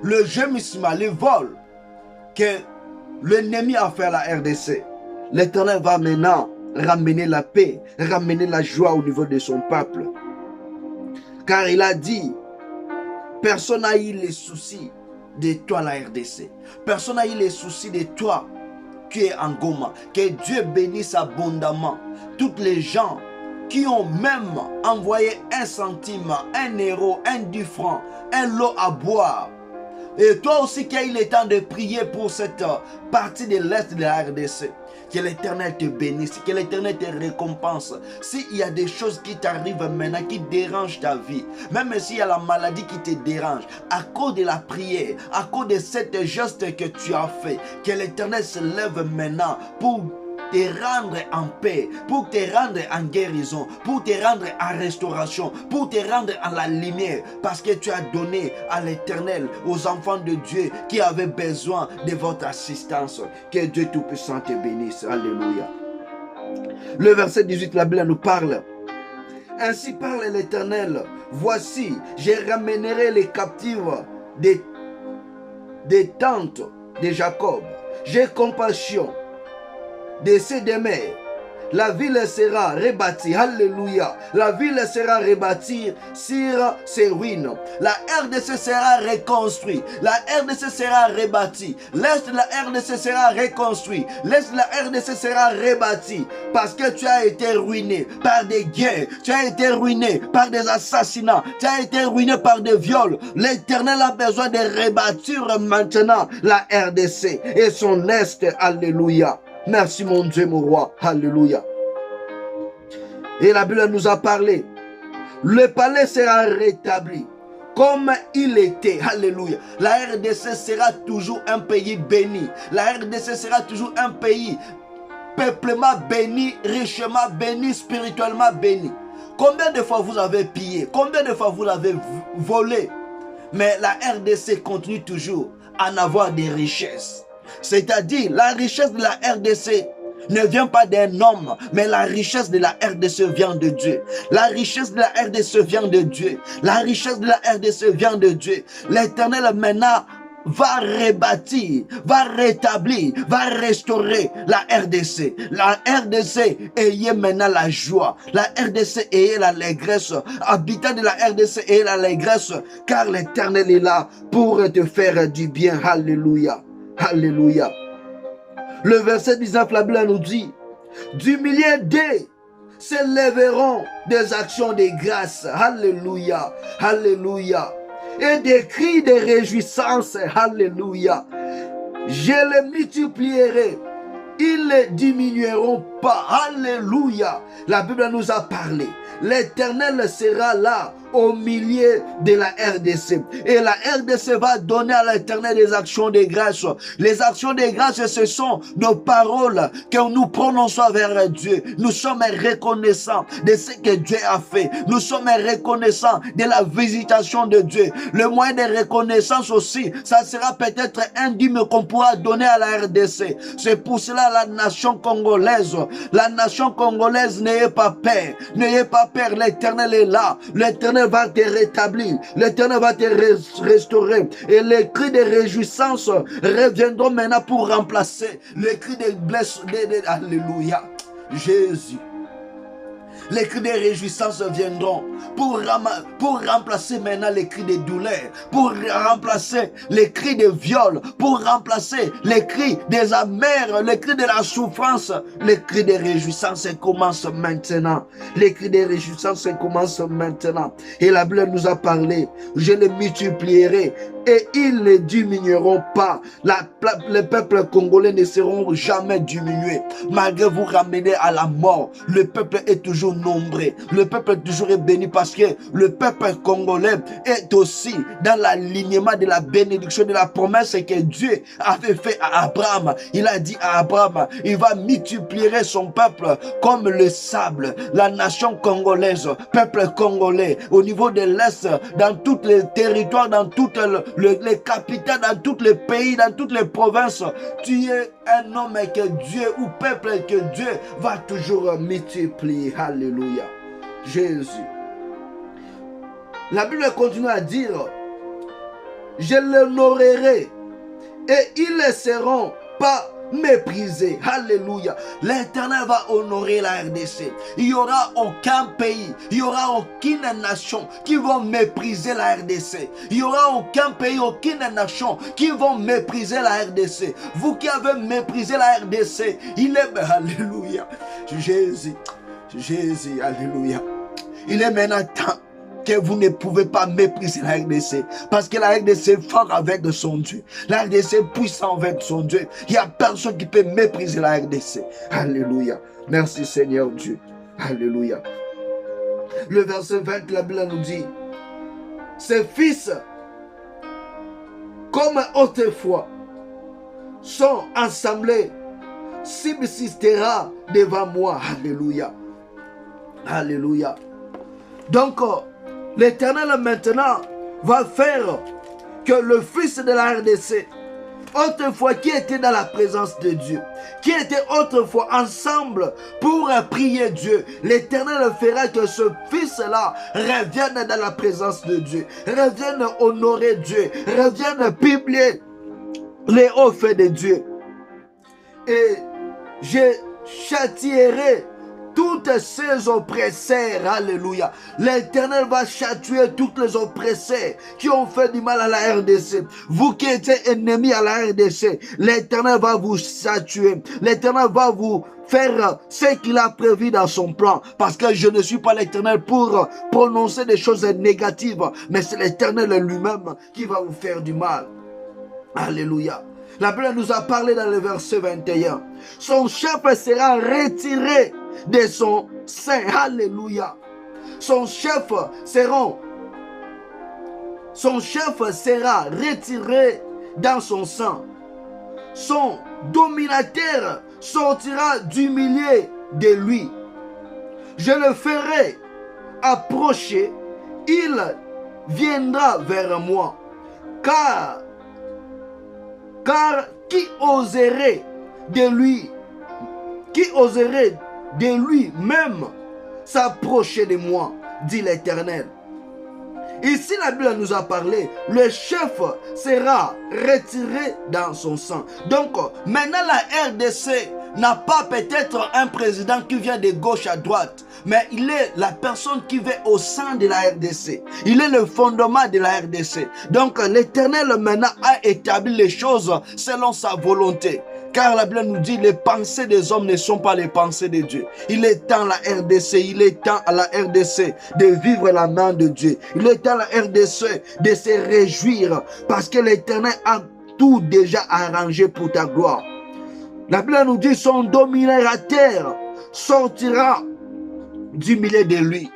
le gémissement, le vol que l'ennemi a fait à la RDC. L'Éternel va maintenant ramener la paix, ramener la joie au niveau de son peuple. Car il a dit, personne n'a eu les soucis de toi la RDC. Personne n'a eu les soucis de toi qui es en Goma. Que Dieu bénisse abondamment toutes les gens qui ont même envoyé 1 centime, 1 euro, 10 francs, un lot à boire. Et toi aussi qui as eu le temps de prier pour cette partie de l'Est de la RDC. Que l'Éternel te bénisse, que l'Éternel te récompense. S'il y a des choses qui t'arrivent maintenant, qui dérangent ta vie, même s'il y a la maladie qui te dérange, à cause de la prière, à cause de cette geste que tu as fait, que l'Éternel se lève maintenant pour te rendre en paix, pour te rendre en guérison, pour te rendre en restauration, pour te rendre en la lumière, parce que tu as donné à l'Éternel, aux enfants de Dieu qui avaient besoin de votre assistance. Que Dieu Tout-Puissant te bénisse. Alléluia. Le verset 18, la Bible nous parle. Ainsi parle l'Éternel. Voici, je ramènerai les captifs des tentes de Jacob. J'ai compassion de ces demeures. La ville sera rebâtie. Alléluia. La ville sera rebâtie sur ses ruines. La RDC sera reconstruite. La RDC sera rebâtie. L'Est de la RDC sera reconstruit. L'Est de la RDC sera rebâti. Parce que tu as été ruiné par des guerres. Tu as été ruiné par des assassinats. Tu as été ruiné par des viols. L'Éternel a besoin de rebâtir maintenant la RDC et son Est. Alléluia. Merci mon Dieu, mon roi. Alléluia. Et la Bible nous a parlé. Le palais sera rétabli comme il était. Alléluia. La RDC sera toujours un pays béni. La RDC sera toujours un pays peuplement béni, richement béni, spirituellement béni. Combien de fois vous avez pillé? Combien de fois vous l'avez volé? Mais la RDC continue toujours en avoir des richesses. C'est-à-dire, la richesse de la RDC ne vient pas d'un homme, mais la richesse de la RDC vient de Dieu. La richesse de la RDC vient de Dieu. La richesse de la RDC vient de Dieu. L'Éternel maintenant va rebâtir, va rétablir, va restaurer la RDC. La RDC ayez maintenant la joie. La RDC ayez l'allégresse. Habitants de la RDC ayez l'allégresse, car l'Éternel est là pour te faire du bien. Alléluia. Alléluia. Le verset 19, la Bible nous dit, du milieu d'eux s'élèveront des actions de grâce. Alléluia. Alléluia. Et des cris de réjouissance. Alléluia. Je les multiplierai. Ils ne diminueront pas. Alléluia. La Bible nous a parlé. L'Éternel sera là au milieu de la RDC. Et la RDC va donner à l'Éternel des actions de grâce. Les actions de grâce, ce sont nos paroles que nous prononçons vers Dieu. Nous sommes reconnaissants de ce que Dieu a fait. Nous sommes reconnaissants de la visitation de Dieu. Le moyen de reconnaissance aussi, ça sera peut-être un dîme qu'on pourra donner à la RDC. C'est pour cela la nation congolaise, n'ayez pas peur. N'ayez pas peur, l'Éternel est là. L'Éternel va te rétablir. L'Éternel va te restaurer. Et les cris de réjouissance reviendront maintenant pour remplacer les cris de blessures. Alléluia. Jésus. Les cris de réjouissance viendront pour remplacer maintenant les cris de douleur, pour remplacer les cris de viol, pour remplacer les cris des amers, les cris de la souffrance. Les cris de réjouissance commencent maintenant. Les cris de réjouissance commencent maintenant. Et la Bible nous a parlé, je les multiplierai et ils ne diminueront pas. Les peuples congolais ne seront jamais diminués. Malgré vous ramener à la mort, le peuple est toujours nombreux. Le peuple est toujours béni parce que le peuple congolais est aussi dans l'alignement de la bénédiction, de la promesse que Dieu avait fait à Abraham. Il a dit à Abraham, il va multiplier son peuple comme le sable. La nation congolaise, peuple congolais, au niveau de l'Est, dans tous les territoires, dans toutes les capitales, dans tous les pays, dans toutes les provinces, tu es un homme que Dieu, ou peuple que Dieu va toujours multiplier. Alléluia. Jésus. La Bible continue à dire, je l'honorerai et ils ne seront pas méprisés. Alléluia. L'Éternel va honorer la RDC. Il n'y aura aucun pays, il n'y aura aucune nation qui vont mépriser la RDC. Il n'y aura aucun pays, aucune nation qui vont mépriser la RDC. Vous qui avez méprisé la RDC, il est... Alléluia. Jésus. Jésus. Alléluia. Il est maintenant temps que vous ne pouvez pas mépriser la RDC. Parce que la RDC est fort avec son Dieu. La RDC est puissant avec son Dieu. Il n'y a personne qui peut mépriser la RDC. Alléluia. Merci Seigneur Dieu. Alléluia. Le verset 20, la Bible nous dit, ses fils, comme autrefois, sont assemblés, subsistera devant moi. Alléluia. Alléluia. Donc, l'Éternel maintenant va faire que le fils de la RDC, autrefois qui était dans la présence de Dieu, qui était autrefois ensemble pour prier Dieu, l'Éternel fera que ce fils-là revienne dans la présence de Dieu, revienne honorer Dieu, revienne publier les hauts faits de Dieu. Et je châtierai toutes ces oppresseurs. Alléluia. L'Éternel va châtier tous les oppresseurs qui ont fait du mal à la RDC. Vous qui étiez ennemis à la RDC, l'Éternel va vous châtier. L'Éternel va vous faire ce qu'il a prévu dans son plan. Parce que je ne suis pas l'Éternel pour prononcer des choses négatives, mais c'est l'Éternel lui-même qui va vous faire du mal. Alléluia. La Bible nous a parlé dans le verset 21. Son chef sera retiré de son sein. Alléluia. Son chef sera retiré dans son sang. Son dominateur sortira du milieu de lui. Je le ferai approcher. Il viendra vers moi. Car Car qui oserait de lui-même s'approcher de moi, dit l'Éternel. Ici, la Bible nous a parlé, le chef sera retiré dans son sang. Donc, maintenant, la RDC n'a pas peut-être un président qui vient de gauche à droite, mais il est la personne qui vient au sein de la RDC. Il est le fondement de la RDC. Donc, l'Éternel maintenant a établi les choses selon sa volonté. Car la Bible nous dit les pensées des hommes ne sont pas les pensées de Dieu. Il est temps à la RDC, il est temps à la RDC de vivre la main de Dieu. Il est temps à la RDC de se réjouir parce que l'Éternel a tout déjà arrangé pour ta gloire. La Bible nous dit son dominateur sortira du milieu de lui.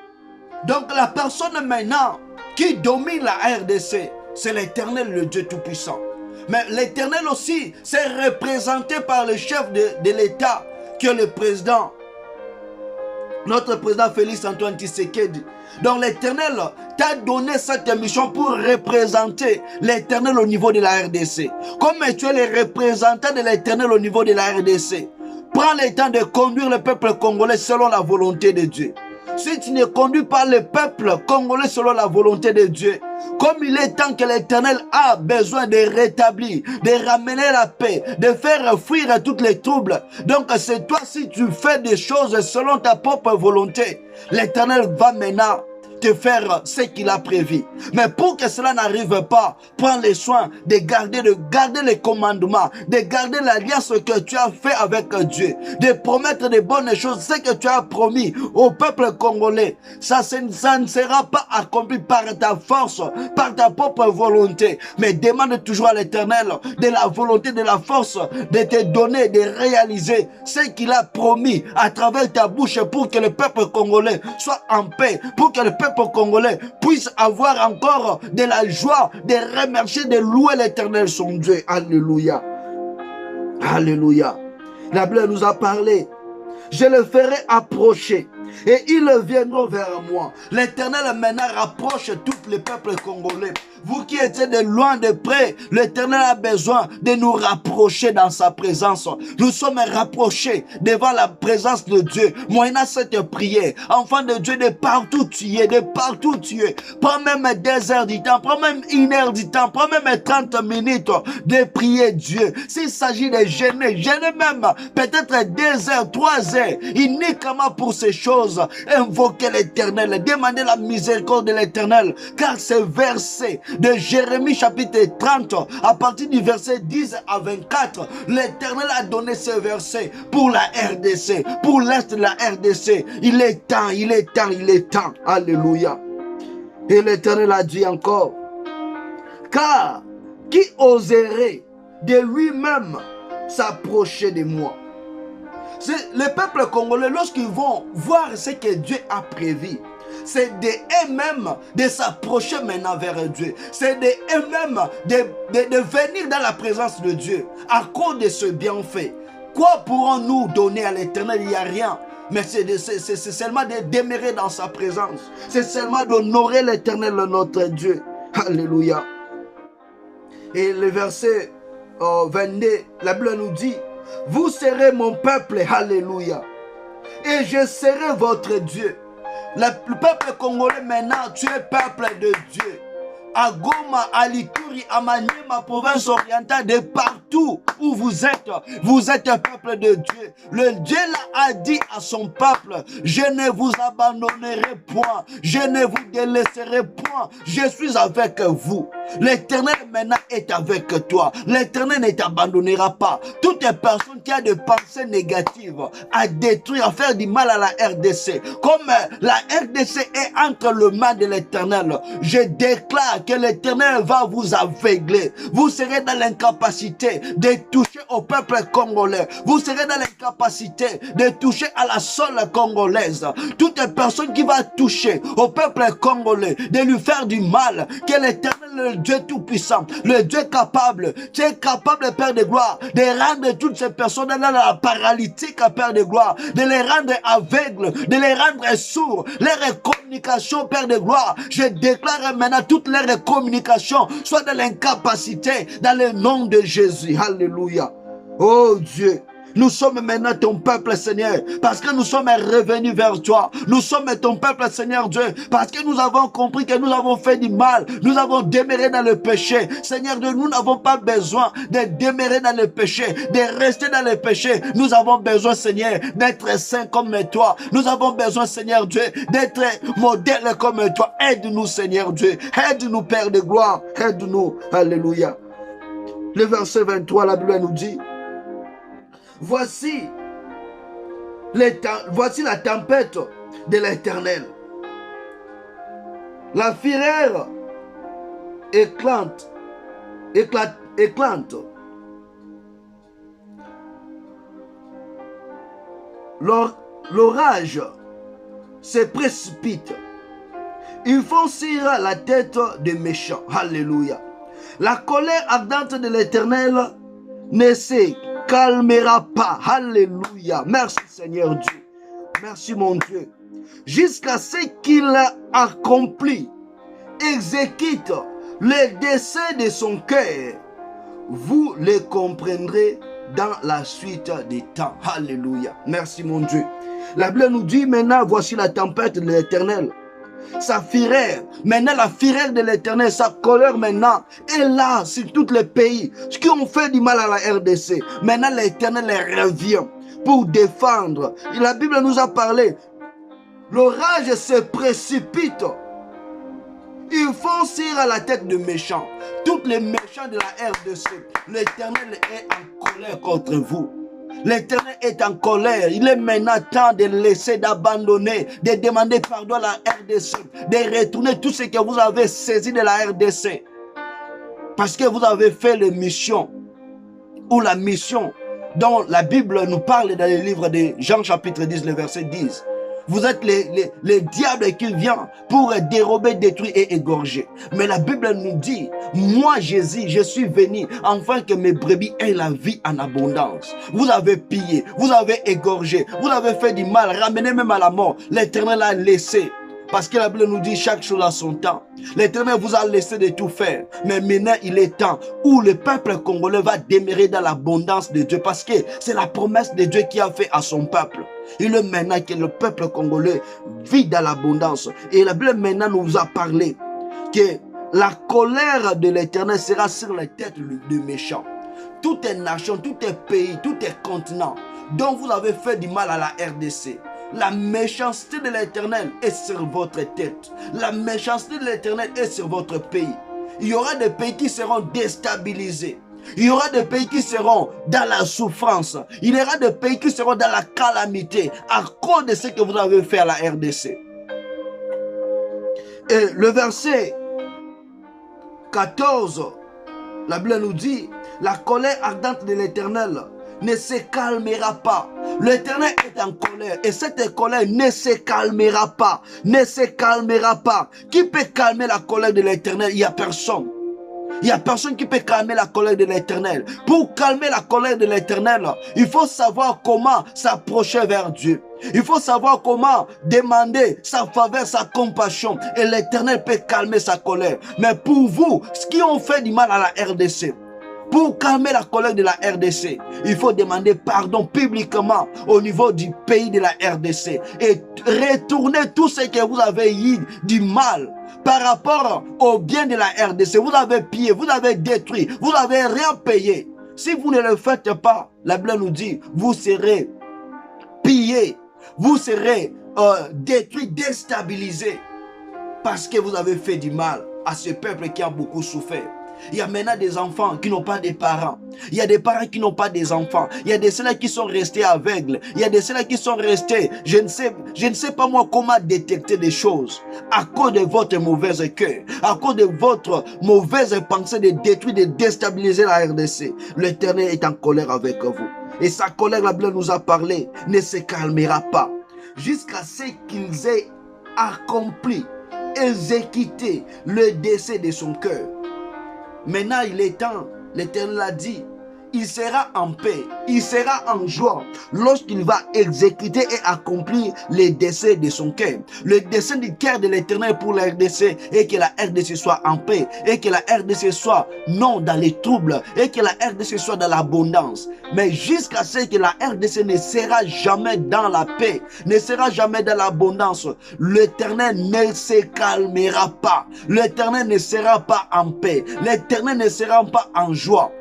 Donc la personne maintenant qui domine la RDC, c'est l'Éternel, le Dieu Tout-Puissant. Mais l'Éternel aussi, c'est représenté par le chef de l'État, qui est le président, notre président Félix Antoine Tshisekedi. Donc l'Éternel t'a donné cette mission pour représenter l'Éternel au niveau de la RDC. Comme tu es le représentant de l'Éternel au niveau de la RDC, prends le temps de conduire le peuple congolais selon la volonté de Dieu. Si tu ne conduis pas le peuple congolais selon la volonté de Dieu, comme il est temps que l'Éternel a besoin de rétablir, de ramener la paix, de faire fuir tous les troubles. Donc c'est toi, si tu fais des choses selon ta propre volonté, l'Éternel va maintenant te faire ce qu'il a prévu. Mais pour que cela n'arrive pas, prends les soins de garder les commandements, de garder l'alliance que tu as fait avec Dieu, de promettre de bonnes choses, ce que tu as promis au peuple congolais. Ça ne sera pas accompli par ta force, par ta propre volonté, mais demande toujours à l'Éternel de la volonté, de la force, de te donner, de réaliser ce qu'il a promis à travers ta bouche pour que le peuple congolais soit en paix, pour que le peuple congolais puisse avoir encore de la joie, de remercier, de louer l'Éternel son Dieu. Alléluia. Alléluia. La Bible nous a parlé. Je le ferai approcher et ils viendront vers moi. L'Éternel maintenant rapproche tous les peuples congolais. Vous qui étiez de loin, de près, l'Éternel a besoin de nous rapprocher dans sa présence. Nous sommes rapprochés devant la présence de Dieu. Moyennant cette prière, enfant de Dieu, de partout tu es, de partout tu es. Prends même 2 heures du temps, prends même 1 heure du temps, prends même 30 minutes de prier Dieu. S'il s'agit de jeûner, jeûner même peut-être 2 heures, 3 heures, uniquement pour ces choses. Invoquez l'Éternel, demandez la miséricorde de l'Éternel, car ces versets de Jérémie chapitre 30, à partir du verset 10 à 24, l'Éternel a donné ces versets pour la RDC, pour l'Est de la RDC. Il est temps, il est temps, il est temps. Alléluia. Et l'Éternel a dit encore, car qui oserait de lui-même s'approcher de moi? C'est le peuple congolais, lorsqu'ils vont voir ce que Dieu a prévu, c'est d'eux-mêmes de s'approcher maintenant vers Dieu. C'est d'eux-mêmes de venir dans la présence de Dieu à cause de ce bienfait. Quoi pourrons-nous donner à l'Éternel? Il n'y a rien. Mais c'est seulement de demeurer dans sa présence. C'est seulement d'honorer l'Éternel, notre Dieu. Alléluia. Et le verset 22, la Bible nous dit, vous serez mon peuple, alléluia, et je serai votre Dieu. Le peuple congolais maintenant, tu es peuple de Dieu. À Goma, à Lituri, à Maniema, province orientale, de partout où vous êtes peuple de Dieu. Le Dieu là a dit à son peuple, je ne vous abandonnerai point, je ne vous délaisserai point, je suis avec vous. L'Éternel maintenant est avec toi. L'Éternel ne t'abandonnera pas. Toute personne qui a des pensées négatives à détruire, à faire du mal à la RDC, comme la RDC est entre les mains de l'Éternel, je déclare que l'Éternel va vous aveugler. Vous serez dans l'incapacité de toucher au peuple congolais. Vous serez dans l'incapacité de toucher à la seule congolaise. Toute personne qui va toucher au peuple congolais, de lui faire du mal, que l'Éternel, le Dieu tout-puissant, le Dieu capable, tu es capable, Père de gloire, de rendre toutes ces personnes dans la paralytique, Père de gloire, de les rendre aveugles, de les rendre sourds, leurs communications, Père de gloire. Je déclare maintenant toutes leurs communications soient dans l'incapacité, dans le nom de Jésus. Jésus. Alléluia. Oh Dieu. Nous sommes maintenant ton peuple, Seigneur, parce que nous sommes revenus vers toi. Nous sommes ton peuple, Seigneur Dieu, parce que nous avons compris que nous avons fait du mal. Nous avons demeuré dans le péché. Seigneur Dieu, nous n'avons pas besoin de demeurer dans le péché, de rester dans le péché. Nous avons besoin, Seigneur, d'être saints comme toi. Nous avons besoin, Seigneur Dieu, d'être modèles comme toi. Aide-nous, Seigneur Dieu. Aide-nous, Père de gloire. Aide-nous. Alléluia. Le verset 23, la Bible nous dit: Voici la tempête de l'Éternel. La fureur éclate. L'orage se précipite. Ils font cirer la tête des méchants. Alléluia. La colère ardente de l'Éternel ne se calmera pas. Alléluia. Merci Seigneur Dieu. Merci mon Dieu. Jusqu'à ce qu'il accomplit, exécute le dessein de son cœur. Vous le comprendrez dans la suite des temps. Alléluia. Merci mon Dieu. La Bible nous dit maintenant, voici la tempête de l'Éternel. Sa fureur, maintenant la fureur de l'Éternel, sa colère maintenant est là sur tous les pays qui ont fait du mal à la RDC. Maintenant l'Éternel revient pour défendre. Et la Bible nous a parlé. L'orage se précipite. Ils font cire à la tête de méchants. Tous les méchants de la RDC, l'Éternel est en colère contre vous. L'Éternel est en colère. Il est maintenant temps de laisser, d'abandonner, de demander pardon à la RDC, de retourner tout ce que vous avez saisi de la RDC. Parce que vous avez fait les missions, ou la mission dont la Bible nous parle dans le livre de Jean chapitre 10, le verset 10. Vous êtes les diables qui viennent pour dérober, détruire et égorger. Mais la Bible nous dit, moi Jésus, je suis venu afin que mes brebis aient la vie en abondance. Vous avez pillé, vous avez égorgé, vous avez fait du mal, ramené même à la mort. L'Éternel a laissé. Parce que la Bible nous dit chaque chose a son temps. L'Éternel vous a laissé de tout faire. Mais maintenant, il est temps où le peuple congolais va demeurer dans l'abondance de Dieu. Parce que c'est la promesse de Dieu qui a fait à son peuple. Il est maintenant que le peuple congolais vit dans l'abondance. Et la Bible maintenant nous a parlé que la colère de l'Éternel sera sur les têtes des méchants. Toutes les nations, tous les pays, tous les continents dont vous avez fait du mal à la RDC. La méchanceté de l'Éternel est sur votre tête. La méchanceté de l'Éternel est sur votre pays. Il y aura des pays qui seront déstabilisés. Il y aura des pays qui seront dans la souffrance. Il y aura des pays qui seront dans la calamité à cause de ce que vous avez fait à la RDC. Et le verset 14, la Bible nous dit, la colère ardente de l'Éternel ne se calmera pas. L'Éternel est en colère et cette colère ne se calmera pas. Ne se calmera pas. Qui peut calmer la colère de l'Éternel? Il n'y a personne. Il n'y a personne qui peut calmer la colère de l'Éternel. Pour calmer la colère de l'Éternel, il faut savoir comment s'approcher vers Dieu. Il faut savoir comment demander sa faveur, sa compassion. Et l'Éternel peut calmer sa colère. Mais pour vous, ce qui ont fait du mal à la RDC, pour calmer la colère de la RDC, il faut demander pardon publiquement au niveau du pays de la RDC et retourner tout ce que vous avez eu du mal par rapport au bien de la RDC. Vous avez pillé, vous avez détruit, vous n'avez rien payé. Si vous ne le faites pas, la Bible nous dit, vous serez pillés, vous serez détruits, déstabilisés parce que vous avez fait du mal à ce peuple qui a beaucoup souffert. Il y a maintenant des enfants qui n'ont pas de parents. Il y a des parents qui n'ont pas des enfants. Il y a des ceux-là qui sont restés aveugles. Il y a des ceux-là qui sont restés. Je ne sais pas moi comment détecter des choses. À cause de votre mauvaise cœur. À cause de votre mauvaise pensée de détruire, de déstabiliser la RDC. L'Éternel est en colère avec vous. Et sa colère, la Bible nous a parlé, ne se calmera pas. Jusqu'à ce qu'ils aient accompli, exécuté le dessein de son cœur. Maintenant, il est temps, l'Éternel a dit, il sera en paix, il sera en joie lorsqu'il va exécuter et accomplir les desseins de son cœur. Le dessein du cœur de l'Éternel pour la RDC est que la RDC soit en paix, et que la RDC soit non dans les troubles, et que la RDC soit dans l'abondance. Mais jusqu'à ce que la RDC ne sera jamais dans la paix, ne sera jamais dans l'abondance, l'Éternel ne se calmera pas. L'Éternel ne sera pas en paix. L'Éternel ne sera pas en joie.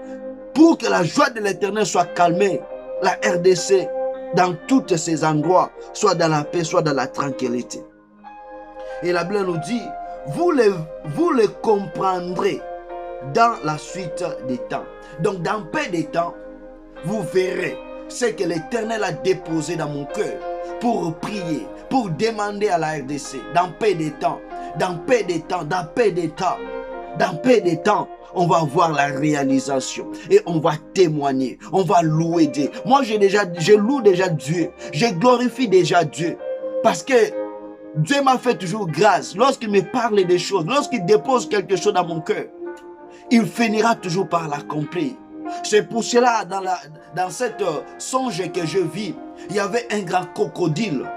Pour que la joie de l'Éternel soit calmée, la RDC, dans tous ces endroits, soit dans la paix, soit dans la tranquillité. Et la Bible nous dit, vous le comprendrez dans la suite des temps. Donc, dans peu de temps, vous verrez ce que l'Éternel a déposé dans mon cœur pour prier, pour demander à la RDC. Dans peu de temps, dans peu de temps, dans peu de temps, dans peu de temps, on va voir la réalisation et on va témoigner, on va louer Dieu. Moi, je loue déjà Dieu, je glorifie déjà Dieu parce que Dieu m'a fait toujours grâce. Lorsqu'il me parle des choses, lorsqu'il dépose quelque chose dans mon cœur, il finira toujours par l'accomplir. C'est pour cela, dans cette songe que je vis, il y avait un grand crocodile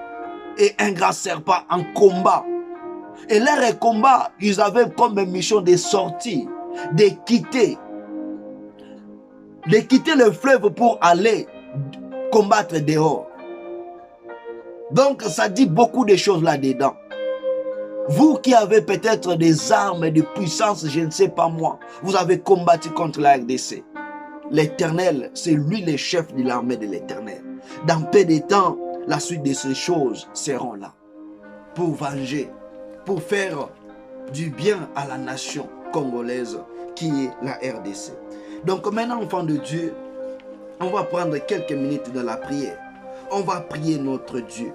et un grand serpent en combat. Et leur combat, ils avaient comme mission de sortir, de quitter le fleuve pour aller combattre dehors. Donc, ça dit beaucoup de choses là-dedans. Vous qui avez peut-être des armes de puissance, je ne sais pas moi, vous avez combattu contre la RDC. L'Éternel, c'est lui le chef de l'armée de l'Éternel. Dans peu de temps, la suite de ces choses seront là pour venger, pour faire du bien à la nation congolaise qui est la RDC. Donc maintenant, enfants de Dieu, on va prendre quelques minutes dans la prière. On va prier notre Dieu.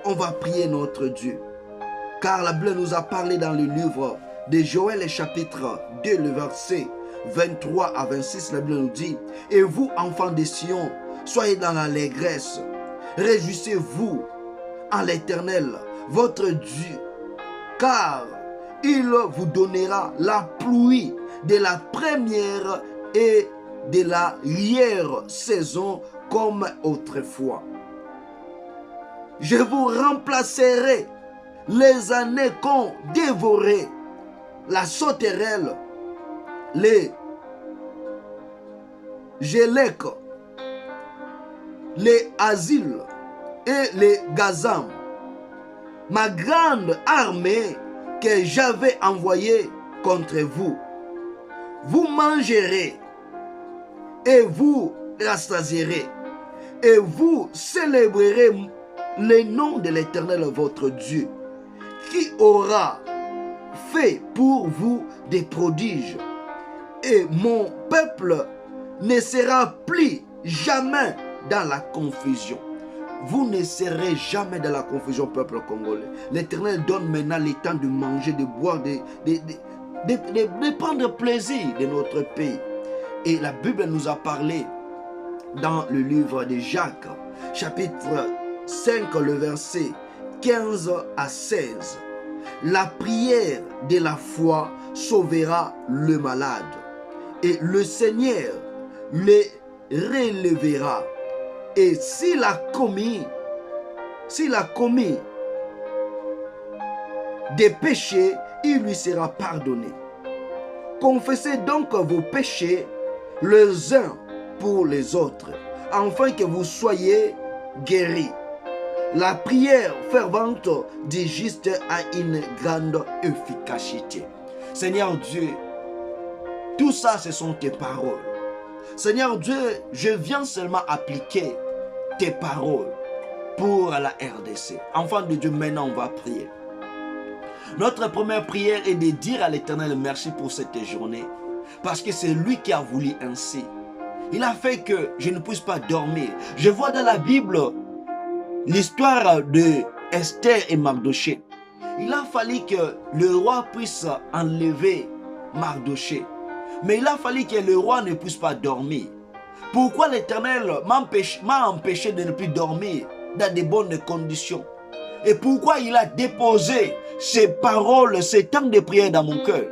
On va prier notre Dieu. Car la Bible nous a parlé dans le livre de Joël, chapitre 2, le verset 23 à 26, la Bible nous dit, « Et vous, enfants de Sion, soyez dans l'allégresse, réjouissez-vous en l'Éternel, votre Dieu, car il vous donnera la pluie de la première et de la lière saison comme autrefois. Je vous remplacerai les années qu'ont dévoré la sauterelle, les gélèques, les asiles et les gazams. Ma grande armée que j'avais envoyée contre vous. Vous mangerez et vous rassasierez et vous célébrerez le nom de l'Éternel votre Dieu qui aura fait pour vous des prodiges. Et mon peuple ne sera plus jamais dans la confusion. Vous ne serez jamais dans la confusion, peuple congolais. L'Éternel donne maintenant le temps de manger, de boire, de prendre plaisir de notre pays. Et la Bible nous a parlé dans le livre de Jacques, chapitre 5, le verset 15 à 16. La prière de la foi sauvera le malade et le Seigneur le relèvera. Et s'il a commis des péchés, il lui sera pardonné. Confessez donc vos péchés les uns pour les autres, afin que vous soyez guéris. La prière fervente du juste a une grande efficacité. Seigneur Dieu, tout ça, ce sont tes paroles. Seigneur Dieu, je viens seulement appliquer tes paroles pour la RDC. Enfants de Dieu, maintenant on va prier. Notre première prière est de dire à l'Éternel merci pour cette journée. Parce que c'est lui qui a voulu ainsi. Il a fait que je ne puisse pas dormir. Je vois dans la Bible l'histoire de Esther et Mardoché. Il a fallu que le roi puisse enlever Mardoché. Mais il a fallu que le roi ne puisse pas dormir. Pourquoi l'Éternel m'a empêché de ne plus dormir dans de bonnes conditions? Et pourquoi il a déposé ces paroles, ces temps de prière dans mon cœur?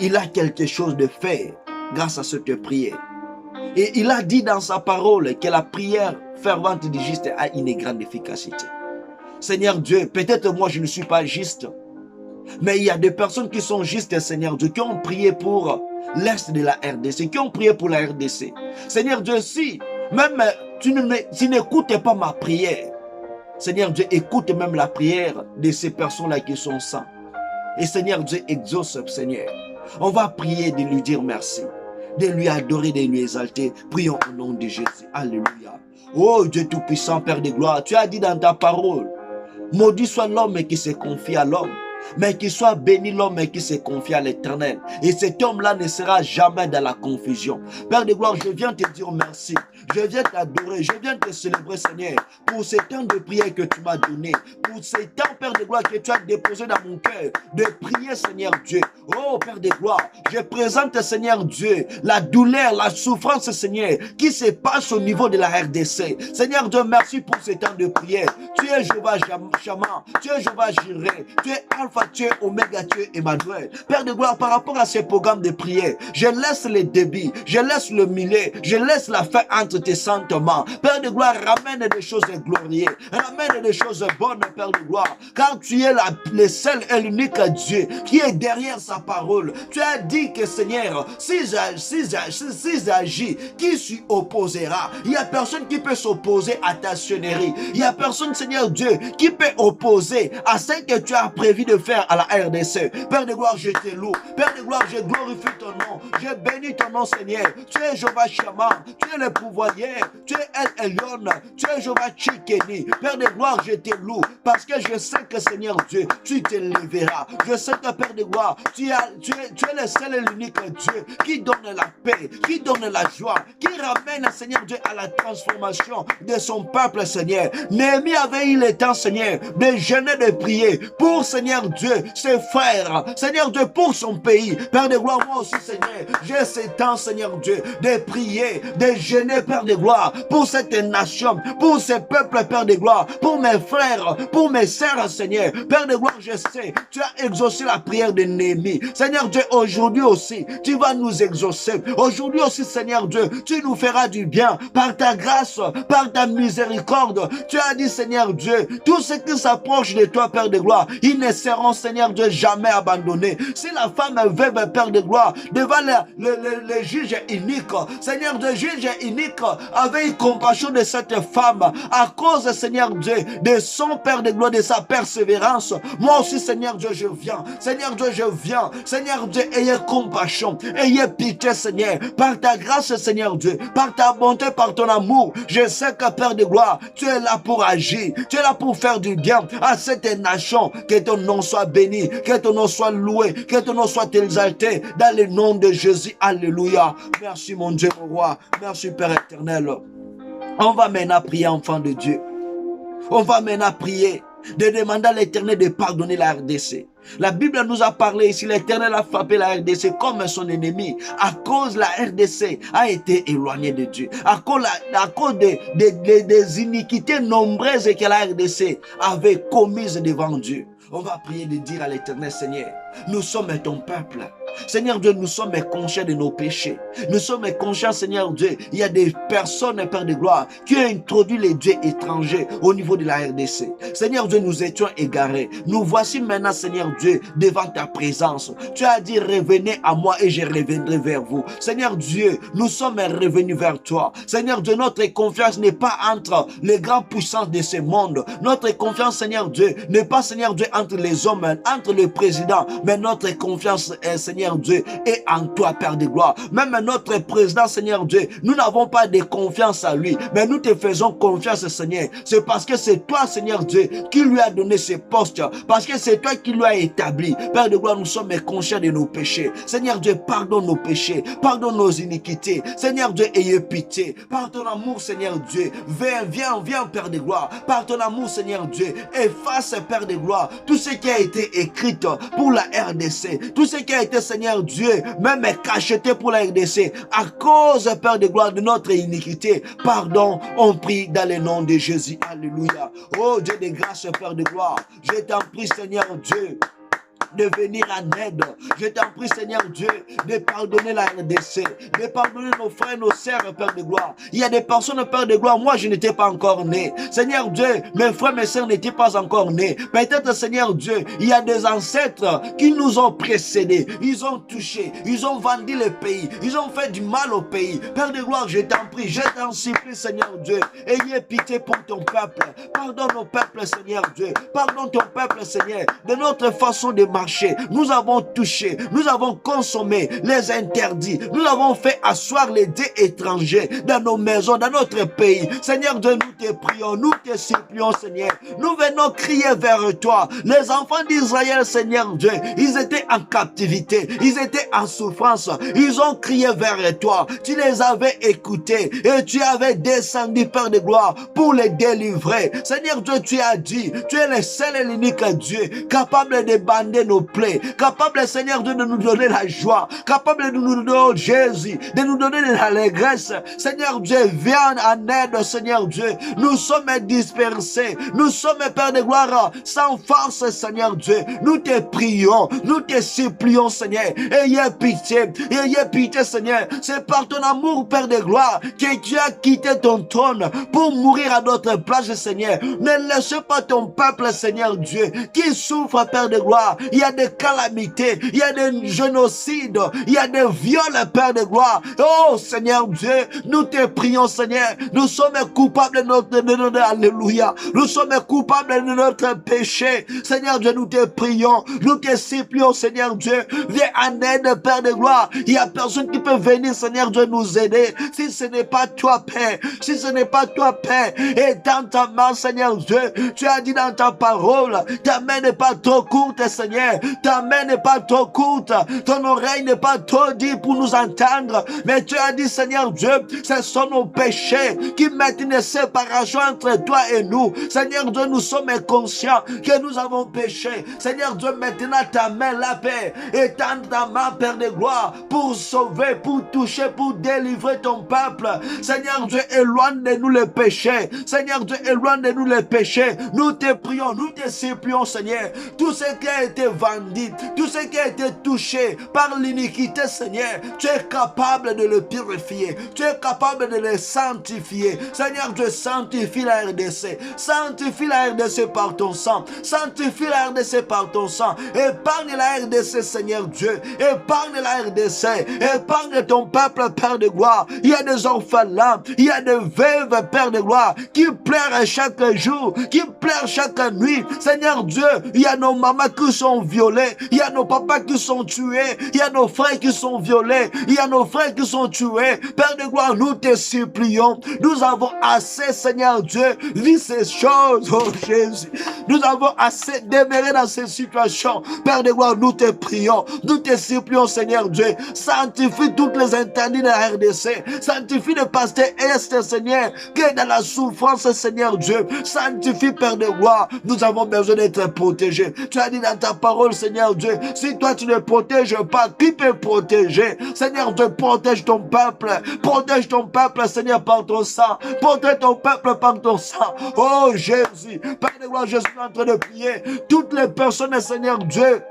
Il a quelque chose de faire grâce à cette prière. Et il a dit dans sa parole que la prière fervente du juste a une grande efficacité. Seigneur Dieu, peut-être moi je ne suis pas juste, mais il y a des personnes qui sont justes, Seigneur Dieu, qui ont prié pour l'Est de la RDC, qui ont prié pour la RDC. Seigneur Dieu, si même tu n'écoutes pas ma prière, Seigneur Dieu, écoute même la prière de ces personnes-là qui sont saintes. Et Seigneur Dieu, exauce, Seigneur. On va prier de lui dire merci, de lui adorer, de lui exalter. Prions au nom de Jésus. Alléluia. Oh Dieu Tout-Puissant, Père de gloire, tu as dit dans ta parole, maudit soit l'homme qui se confie à l'homme, mais qu'il soit béni l'homme qui se confie à l'Éternel. Et cet homme-là ne sera jamais dans la confusion. Père de gloire, je viens te dire merci. Je viens t'adorer, je viens te célébrer, Seigneur, pour ce temps de prière que tu m'as donné, pour ce temps, Père de gloire, que tu as déposé dans mon cœur, de prier, Seigneur Dieu. Oh, Père de gloire, je présente, Seigneur Dieu, la douleur, la souffrance, Seigneur, qui se passe au niveau de la RDC. Seigneur Dieu, merci pour ce temps de prière. Tu es Jéhovah Shammah, tu es Jéhovah Jireh, tu es Alpha, tu es Oméga, tu es Emmanuel. Père de gloire, par rapport à ces programmes de prière, je laisse les débits, je laisse le milieu, je laisse la fin entre tes saintes mains. Père de gloire, ramène des choses glorieuses, ramène des choses bonnes, Père de gloire, car tu es le seul et l'unique Dieu qui est derrière sa parole. Tu as dit que, Seigneur, si j'agis, qui s'y opposera? Il n'y a personne qui peut s'opposer à ta sonnerie. Il n'y a personne, Seigneur Dieu, qui peut opposer à ce que tu as prévu de faire à la RDC. Père de gloire, je te loue. Père de gloire, je glorifie ton nom. Je bénis ton nom, Seigneur. Tu es Jéhovah Shammah. Tu es le pouvoir. Tu es El Elyon. Tu es Jéhovah Tsidkenu. Père de gloire, je te loue. Parce que je sais que, Seigneur Dieu, tu te lèveras. Je sais que, Père de gloire, tu es le seul et l'unique Dieu qui donne la paix, qui donne la joie, qui ramène, Seigneur Dieu, à la transformation de son peuple, Seigneur. Néhémie avait eu le temps, Seigneur, de jeûner, de prier pour, Seigneur Dieu, ses frères, Seigneur Dieu, pour son pays. Père de gloire, moi aussi, Seigneur, j'ai ce temps, Seigneur Dieu, de prier, de jeûner, Père de gloire, pour cette nation, pour ce peuple, Père de gloire, pour mes frères, pour mes sœurs, Seigneur. Père de gloire, je sais, tu as exaucé la prière de Néhémie. Seigneur Dieu, aujourd'hui aussi, tu vas nous exaucer. Aujourd'hui aussi, Seigneur Dieu, tu nous feras du bien par ta grâce, par ta miséricorde. Tu as dit, Seigneur Dieu, tous ceux qui s'approchent de toi, Père de gloire, ils ne seront, Seigneur Dieu, jamais abandonnés. Si la femme veuve, Père de gloire, devant le juge unique, Seigneur Dieu, juge unique avait eu compassion de cette femme à cause, Seigneur Dieu, de son Père de gloire, de sa persévérance. Moi aussi, Seigneur Dieu, je viens. Seigneur Dieu, je viens. Seigneur Dieu, ayez compassion, ayez pitié, Seigneur, par ta grâce, Seigneur Dieu, par ta bonté, par ton amour. Je sais que, Père de gloire, tu es là pour agir, tu es là pour faire du bien à cette nation. Que ton nom soit béni, que ton nom soit loué, que ton nom soit exalté dans le nom de Jésus. Alléluia. Merci mon Dieu, mon roi. Merci Père éternel. On va maintenant prier, enfant de Dieu. On va maintenant prier de demander à l'Éternel de pardonner la RDC. La Bible nous a parlé ici, l'Éternel a frappé la RDC comme son ennemi à cause la RDC a été éloignée de Dieu, à cause des iniquités nombreuses que la RDC avait commises devant Dieu. On va prier de dire à l'Éternel, Seigneur, nous sommes ton peuple. Seigneur Dieu, nous sommes conscients de nos péchés. Nous sommes conscients, Seigneur Dieu, il y a des personnes, Père de gloire, qui ont introduit les dieux étrangers au niveau de la RDC. Seigneur Dieu, nous étions égarés. Nous voici maintenant, Seigneur Dieu, devant ta présence. Tu as dit, revenez à moi et je reviendrai vers vous. Seigneur Dieu, nous sommes revenus vers toi. Seigneur Dieu, notre confiance n'est pas entre les grandes puissances de ce monde. Notre confiance, Seigneur Dieu, n'est pas, Seigneur Dieu, entre les hommes, entre le président, mais notre confiance est, Seigneur Dieu, est en toi, Père de gloire. Même notre président, Seigneur Dieu, nous n'avons pas de confiance à lui, mais nous te faisons confiance, Seigneur. C'est parce que c'est toi, Seigneur Dieu, qui lui a donné ce poste, parce que c'est toi qui lui a établi. Père de gloire, nous sommes conscients de nos péchés. Seigneur Dieu, pardonne nos péchés, pardonne nos iniquités. Seigneur Dieu, ayez pitié. Par ton amour, Seigneur Dieu, viens, Père de gloire. Par ton amour, Seigneur Dieu, efface, Père de gloire, tout ce qui a été écrit pour la RDC, tout ce qui a été, Seigneur Dieu, même cacheté pour la RDC, à cause, Père de gloire, de notre iniquité. Pardon, on prie dans le nom de Jésus. Alléluia. Oh Dieu de grâce, Père de gloire, je t'en prie, Seigneur Dieu. de venir en aide. Je t'en prie, Seigneur Dieu, de pardonner la RDC, de pardonner nos frères et nos sœurs, Père de gloire. Il y a des personnes, Père de gloire, moi je n'étais pas encore né. Seigneur Dieu, mes frères et mes sœurs n'étaient pas encore nés. Peut-être, Seigneur Dieu, il y a des ancêtres qui nous ont précédés. Ils ont touché, ils ont vendu le pays, ils ont fait du mal au pays. Père de gloire, je t'en prie, je t'en supplie, Seigneur Dieu, ayez pitié pour ton peuple. Pardonne au peuple, Seigneur Dieu. Pardonne ton peuple, Seigneur, de notre façon de marcher. Nous avons touché, nous avons consommé les interdits. Nous avons fait asseoir les dieux étrangers dans nos maisons, dans notre pays. Seigneur Dieu, nous te prions, nous te supplions, Seigneur. Nous venons crier vers toi. Les enfants d'Israël, Seigneur Dieu, ils étaient en captivité, ils étaient en souffrance. Ils ont crié vers toi. Tu les avais écoutés et tu avais descendu, Père de gloire, pour les délivrer. Seigneur Dieu, tu as dit, tu es le seul et l'unique Dieu capable de bander nos plaies, capable, Seigneur Dieu, de nous donner la joie, capable de nous donner, oh Jésus, de nous donner de l'allégresse. Seigneur Dieu, viens en aide, Seigneur Dieu. Nous sommes dispersés, nous sommes, Père de gloire, sans force, Seigneur Dieu. Nous te prions, nous te supplions, Seigneur. Ayez pitié, Seigneur. C'est par ton amour, Père de gloire, que tu as quitté ton trône pour mourir à notre place, Seigneur. Ne laisse pas ton peuple, Seigneur Dieu, qui souffre, Père de gloire. Il y a des calamités, il y a des génocides, il y a des viols, Père de gloire. Oh, Seigneur Dieu, nous te prions, Seigneur. Nous sommes coupables de notre alléluia. Nous sommes coupables de notre péché. Seigneur Dieu, nous te prions, nous te supplions, Seigneur Dieu. Viens en aide, Père de gloire. Il y a personne qui peut venir, Seigneur Dieu, nous aider. Si ce n'est pas toi, Père, si ce n'est pas toi, Père, et dans ta main, Seigneur Dieu, tu as dit dans ta parole, ta main n'est pas trop courte, Seigneur. Ta main n'est pas trop courte. Ton oreille n'est pas trop dite pour nous entendre. Mais tu as dit, Seigneur Dieu, ce sont nos péchés qui mettent une séparation entre toi et nous. Seigneur Dieu, nous sommes conscients que nous avons péché. Seigneur Dieu, maintenant ta main, la paix, étends ta main, Père de gloire, pour sauver, pour toucher, pour délivrer ton peuple. Seigneur Dieu, éloigne de nous les péchés. Seigneur Dieu, éloigne de nous les péchés. Nous te prions, nous te supplions, Seigneur. Tout ce qui a été vendu, tout ce qui a été touché par l'iniquité, Seigneur, tu es capable de le purifier. Tu es capable de le sanctifier. Seigneur Dieu, sanctifie la RDC. Sanctifie la RDC par ton sang. Sanctifie la RDC par ton sang. Épargne la RDC, Seigneur Dieu. Épargne la RDC. Épargne ton peuple, Père de gloire. Il y a des orphelins. Il y a des veuves, Père de gloire, qui pleurent chaque jour, qui pleurent chaque nuit. Seigneur Dieu, il y a nos mamans qui sont violées. Il y a nos papas qui sont tués. Il y a nos frères qui sont violés. Il y a nos frères qui sont tués. Père de gloire, nous te supplions. Nous avons assez, Seigneur Dieu, vu ces choses, oh Jésus. Nous avons assez demeuré dans ces situations. Père de gloire, nous te prions. Nous te supplions, Seigneur Dieu. Sanctifie toutes les interdits de la RDC. Sanctifie le pasteur Est, Seigneur, qui est dans la souffrance, Seigneur Dieu. Sanctifie, Père de gloire. Nous avons besoin d'être protégés. Tu as dit dans ta parole, Seigneur Dieu, si toi tu ne protèges pas, qui peut protéger? Seigneur Dieu, protège ton peuple. Protège ton peuple, Seigneur, par ton sang. Protège ton peuple par ton sang. Oh Jésus, Père de gloire, je suis en train de prier. Toutes les personnes, Seigneur Dieu,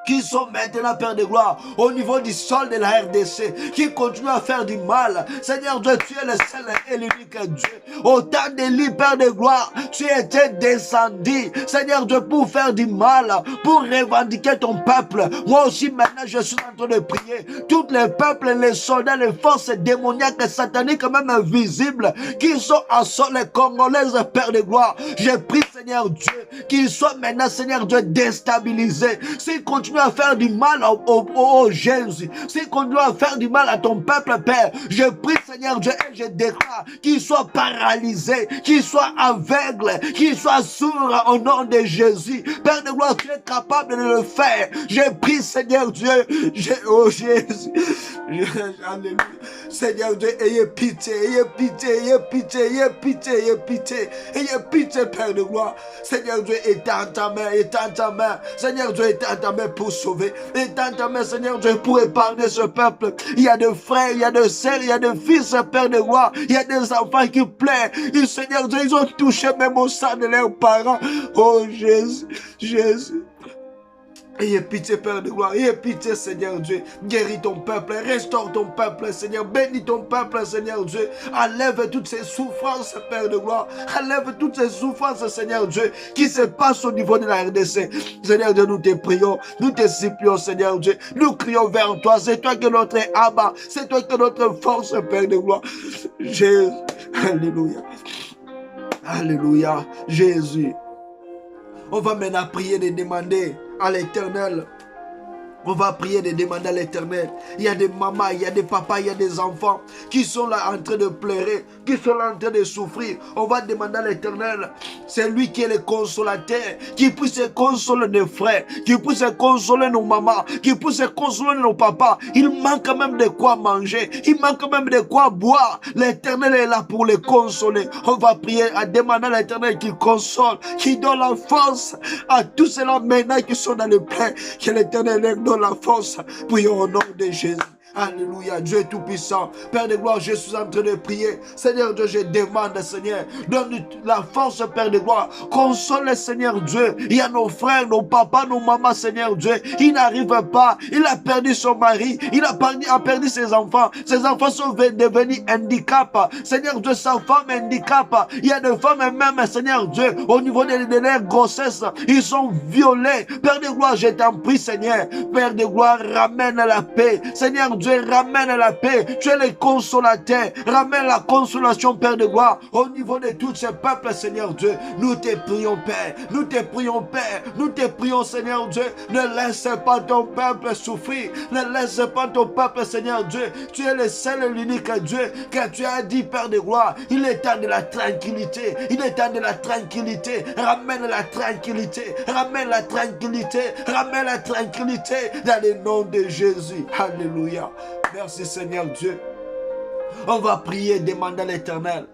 qui sont maintenant, Père de gloire, au niveau du sol de la RDC, qui continuent à faire du mal. Seigneur Dieu, tu es le seul et l'unique Dieu. Au temps d'Élie, Père de gloire, tu étais descendu, Seigneur Dieu, pour faire du mal, pour revendiquer ton peuple. Moi aussi, maintenant, je suis en train de prier. Tous les peuples, les soldats, les forces démoniaques, sataniques, même invisibles, qui sont en sol, les Congolaises, Père de gloire. Je prie, Seigneur Dieu, qu'ils soient maintenant, Seigneur Dieu, déstabilisés. S'ils continuent à faire du mal au Jésus, s'ils continuent à faire du mal à ton peuple, Père, je prie, Seigneur Dieu, et je déclare qu'ils soient paralysés, qu'ils soient aveugles, qu'ils soient sourds au nom de Jésus. Père de gloire, tu es capable de le faire. Je prie, Seigneur Dieu, oh Jésus, alléluia. Seigneur Dieu, ayez pitié, ayez pitié, ayez pitié, ayez pitié, ayez pitié, ayez pitié, Père de gloire. Seigneur Dieu, étends ta main, étends ta main. Seigneur Dieu, étends ta main pour sauver. Étends ta main, Seigneur Dieu, pour épargner ce peuple. Il y a des frères, il y a des sœurs, il y a des fils, Père de gloire. Il y a des enfants qui pleurent. Et Seigneur Dieu, ils ont touché même au sang de leurs parents. Oh Jésus, Jésus. Ayez pitié, Père de gloire. Ayez pitié, Seigneur Dieu. Guéris ton peuple. Restaure ton peuple, Seigneur. Bénis ton peuple, Seigneur Dieu. Enlève toutes ces souffrances, Père de gloire. Enlève toutes ces souffrances, Seigneur Dieu, qui se passent au niveau de la RDC. Seigneur Dieu, nous te prions. Nous te supplions, Seigneur Dieu. Nous crions vers toi. C'est toi qui es notre Abba. C'est toi qui es notre force, Père de gloire. Jésus. Alléluia. Alléluia. Jésus. On va maintenant prier et demander à l'Éternel. On va prier de demander à l'Éternel. Il y a des mamans, il y a des papas, il y a des enfants qui sont là en train de pleurer, qui sont là en train de souffrir. On va demander à l'Éternel. C'est lui qui est le consolateur, qui puisse consoler nos frères, qui puisse consoler nos mamans, qui puisse consoler nos papas. Il manque quand même de quoi manger, il manque quand même de quoi boire. L'Éternel est là pour les consoler. On va prier à demander à l'Éternel qu'il console, qu'il donne la force à tous ceux-là maintenant qui sont dans le plein. Que l'Éternel donne la force. Prions au nom de Jésus. Alléluia, Dieu Tout-Puissant, Père de gloire, je suis en train de prier. Seigneur Dieu, je demande, Seigneur, donne la force, Père de gloire. Console, Seigneur Dieu. Il y a nos frères, nos papas, nos mamans, Seigneur Dieu. Il n'arrive pas. Il a perdu son mari. Il a perdu ses enfants. Ses enfants sont devenus handicap. Seigneur Dieu, sa femme est handicap. Il y a des femmes même, Seigneur Dieu, au niveau de leur grossesse, ils sont violés. Père de gloire, je t'en prie, Seigneur. Père de gloire, ramène la paix. Seigneur Dieu, ramène la paix. Tu es le consolateur. Ramène la consolation, Père de gloire, au niveau de tous ces peuples, Seigneur Dieu. Nous te prions, Père. Nous te prions, Père. Nous te prions, Seigneur Dieu. Ne laisse pas ton peuple souffrir. Ne laisse pas ton peuple, Seigneur Dieu. Tu es le seul et l'unique Dieu que tu as dit, Père de gloire. Il est temps de la tranquillité. Il est temps de la tranquillité. Ramène la tranquillité. Ramène la tranquillité. Ramène la tranquillité dans le nom de Jésus. Alléluia. Merci Seigneur Dieu. On va prier, demander à l'Éternel.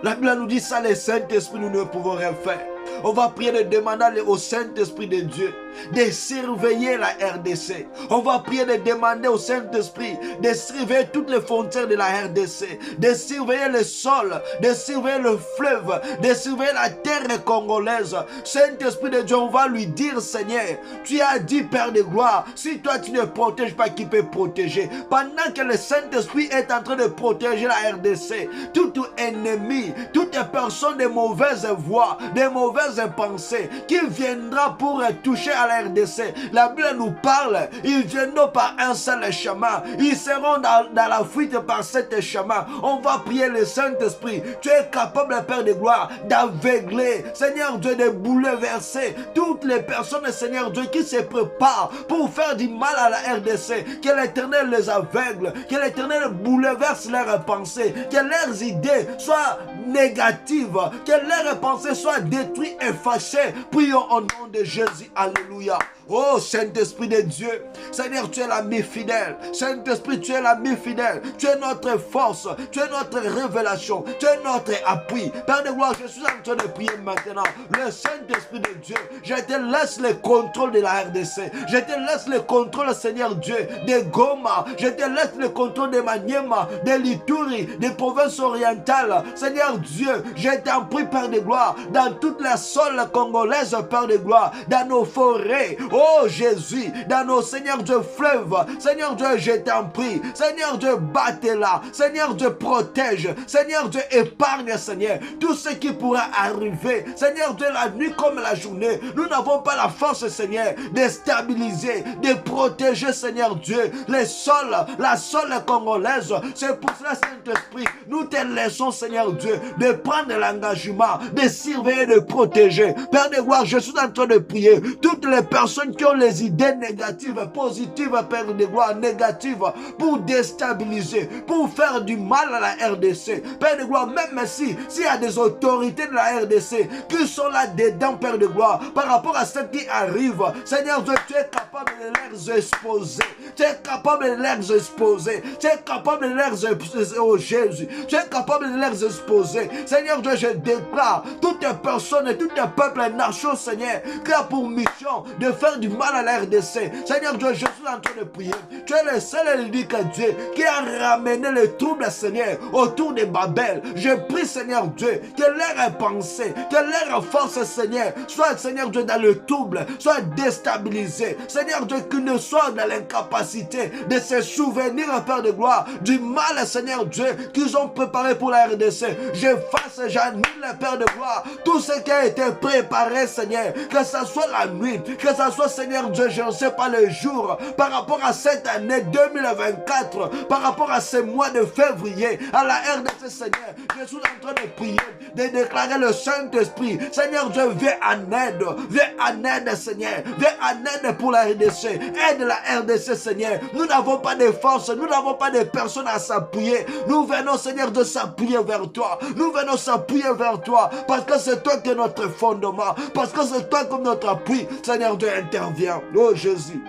La Bible nous dit ça, le Saint-Esprit, nous ne pouvons rien faire. On va prier de demander au Saint-Esprit de Dieu de surveiller la RDC. On va prier de demander au Saint-Esprit de surveiller toutes les frontières de la RDC, de surveiller le sol, de surveiller le fleuve, de surveiller la terre congolaise. Saint-Esprit de Dieu, on va lui dire, Seigneur, tu as dit, Père de gloire, si toi tu ne protèges pas, qui peut protéger? Pendant que le Saint-Esprit est en train de protéger la RDC, tout ennemi, toute personne de mauvaise voix, de mauvaises pensées, qui viendra pour toucher à la RDC. La Bible nous parle, ils viendront par un seul chemin. Ils seront dans la fuite par cet chemin. On va prier le Saint-Esprit. Tu es capable, Père de gloire, d'aveugler, Seigneur Dieu, de bouleverser toutes les personnes, Seigneur Dieu, qui se préparent pour faire du mal à la RDC. Que l'Éternel les aveugle, que l'Éternel bouleverse leurs pensées, que leurs idées soient négatives, que leurs pensées soient détruites et fâchées. Prions au nom de Jésus. Alléluia. Oh Saint-Esprit de Dieu, Seigneur, tu es l'ami fidèle. Saint-Esprit, tu es l'ami fidèle. Tu es notre force, tu es notre révélation, tu es notre appui. Père de gloire, je suis en train de prier maintenant. Le Saint-Esprit de Dieu, je te laisse le contrôle de la RDC. Je te laisse le contrôle, Seigneur Dieu, de Goma. Je te laisse le contrôle de Maniema, de l'Ituri, des provinces orientales. Seigneur Dieu, je t'en prie, Père de gloire, dans toute la sol congolaise, Père de gloire, dans nos forêts. Oh Jésus, dans nos Seigneur Dieu fleuves, Seigneur Dieu, je t'en prie, Seigneur Dieu, battez-la, Seigneur Dieu, protège, Seigneur Dieu, épargne, Seigneur, tout ce qui pourra arriver, Seigneur Dieu, la nuit comme la journée, nous n'avons pas la force, Seigneur, de stabiliser, de protéger, Seigneur Dieu, les sols, la sol congolaise. C'est pour cela, Saint-Esprit, nous te laissons, Seigneur Dieu, de prendre l'engagement, de surveiller, de protéger. Père de gloire, je suis en train de prier, toutes les personnes qui ont les idées négatives, positives, Père de gloire, négatives, pour déstabiliser, pour faire du mal à la RDC. Père de gloire, même s'il y a des autorités de la RDC qui sont là-dedans, Père de gloire, par rapport à ce qui arrive, Seigneur Dieu, tu es capable de les exposer. Tu es capable de les exposer. Tu es capable de les exposer, oh Jésus. Tu es capable de les exposer. Seigneur Dieu, je déclare toutes les personnes et tous les peuples et nations, Seigneur, qui a pour mission plan de faire du mal à la RDC. Seigneur Dieu, je suis en train de prier. Tu es le seul et l'unique Dieu qui a ramené le trouble, Seigneur, autour de Babel. Je prie, Seigneur Dieu, que leur pensée, que leur force, Seigneur, soit, Seigneur Dieu, dans le trouble, soit déstabilisée. Seigneur Dieu, qu'ils ne soient dans l'incapacité de se souvenir, Père de gloire, du mal, Seigneur Dieu, qu'ils ont préparé pour la RDC. J'efface, j'annule, Père de gloire, tout ce qui a été préparé, Seigneur, que ce soit la nuit, que ce soit, Seigneur Dieu, je ne sais pas le jour, par rapport à cette année 2024, par rapport à ce mois de février, à la RDC, Seigneur, je suis en train de prier, de déclarer le Saint-Esprit. Seigneur Dieu, viens en aide, Seigneur, viens en aide pour la RDC, aide la RDC, Seigneur. Nous n'avons pas de force, nous n'avons pas de personnes à s'appuyer. Nous venons, Seigneur, de s'appuyer vers toi. Nous venons s'appuyer vers toi, parce que c'est toi qui es notre fondement, parce que c'est toi comme notre appui. Seigneur Dieu, interviens. Oh Jésus.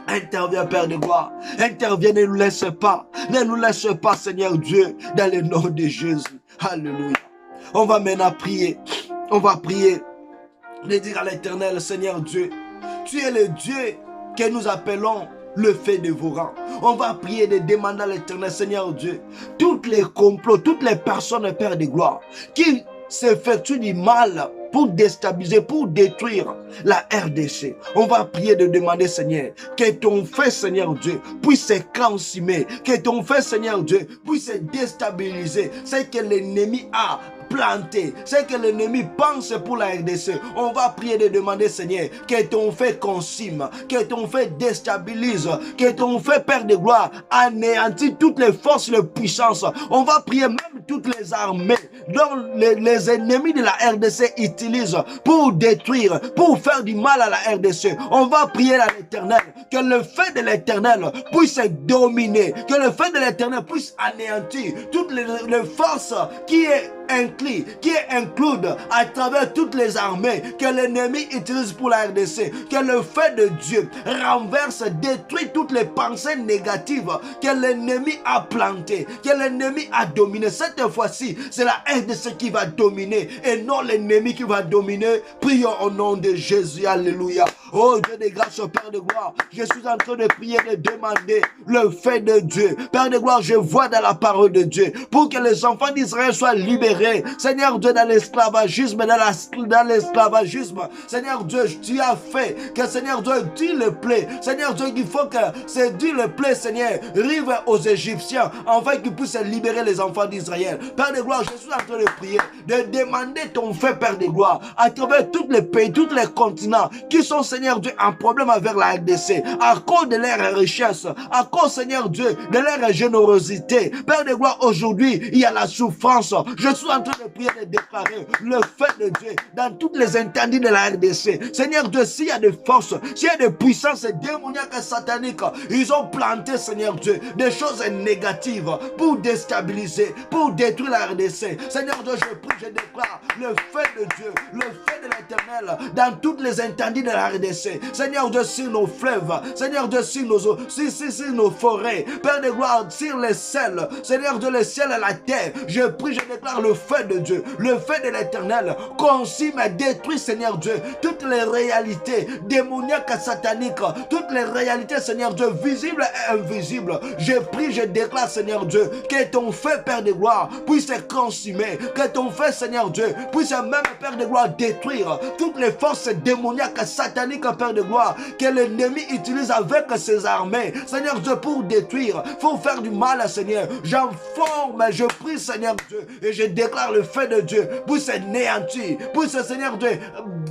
Interviens, Père de gloire. Interviens, ne nous laisse pas. Ne nous laisse pas, Seigneur Dieu, dans le nom de Jésus. Alléluia. On va maintenant prier. On va prier. De dire à l'Éternel, Seigneur Dieu, tu es le Dieu que nous appelons le feu dévorant. On va prier de demander à l'Éternel, Seigneur Dieu, tous les complots, toutes les personnes, Père de gloire, qui s'effectuent du mal pour déstabiliser, pour détruire la RDC. On va prier de demander, Seigneur, que ton feu, Seigneur Dieu, puisse se consumer, que ton feu, Seigneur Dieu, puisse se déstabiliser. C'est que l'ennemi a planté, c'est que l'ennemi pense pour la RDC. On va prier de demander, Seigneur, que ton feu consume, que ton feu déstabilise, que ton feu, Père de gloire, anéantit toutes les forces, les puissances. On va prier même toutes les armées dont les ennemis de la RDC utilisent pour détruire, pour faire du mal à la RDC. On va prier à l'Éternel, que le feu de l'Éternel puisse dominer, que le feu de l'Éternel puisse anéantir toutes les forces qui est inclus à travers toutes les armées que l'ennemi utilise pour la RDC. Que le feu de Dieu renverse, détruit toutes les pensées négatives que l'ennemi a plantées, que l'ennemi a dominé. Cette fois-ci, c'est la RDC qui va dominer et non l'ennemi qui va dominer. Prions au nom de Jésus. Alléluia. Oh Dieu de grâce, Père de gloire, je suis en train de prier, de demander le feu de Dieu. Père de gloire, je vois dans la parole de Dieu pour que les enfants d'Israël soient libérés. Seigneur Dieu, dans l'esclavagisme, dans l'esclavagisme, Seigneur Dieu, tu as fait que, Seigneur Dieu, Dieu le plaît. Seigneur Dieu, il faut que c'est Dieu le plaît, Seigneur, arrive aux Égyptiens, afin qu'ils puissent libérer les enfants d'Israël. Père de gloire, je suis en train de prier, de demander ton feu, Père de gloire, à travers tous les pays, tous les continents qui sont, Seigneur Dieu, en problème avec la RDC, à cause de leur richesse, à cause, Seigneur Dieu, de leur générosité. Père de gloire, aujourd'hui, il y a la souffrance. Je suis en train de prier, de déclarer le feu de Dieu dans toutes les interdits de la RDC. Seigneur Dieu, s'il y a des forces, s'il y a des puissances démoniaques et sataniques, ils ont planté, Seigneur Dieu, des choses négatives pour déstabiliser, pour détruire la RDC. Seigneur Dieu, je prie, je déclare le feu de Dieu, le feu de l'Éternel dans toutes les interdits de la RDC. Seigneur Dieu, sur nos fleuves, Seigneur Dieu, sur nos forêts, Père de gloire, sur les ciels, Seigneur Dieu, le ciel et la terre. Je prie, je déclare le feu de Dieu, le feu de l'Éternel, consume et détruit, Seigneur Dieu, toutes les réalités démoniaques et sataniques, toutes les réalités, Seigneur Dieu, visibles et invisibles. Je prie, je déclare, Seigneur Dieu, que ton feu, Père de gloire, puisse se consumer, que ton feu, Seigneur Dieu, puisse même, Père de gloire, détruire toutes les forces démoniaques et sataniques, Père de gloire, que l'ennemi utilise avec ses armées, Seigneur Dieu, pour détruire, pour faire du mal, Seigneur. J'informe, je prie, Seigneur Dieu, et je déclare le feu de Dieu pour se néantir, pour ce Seigneur Dieu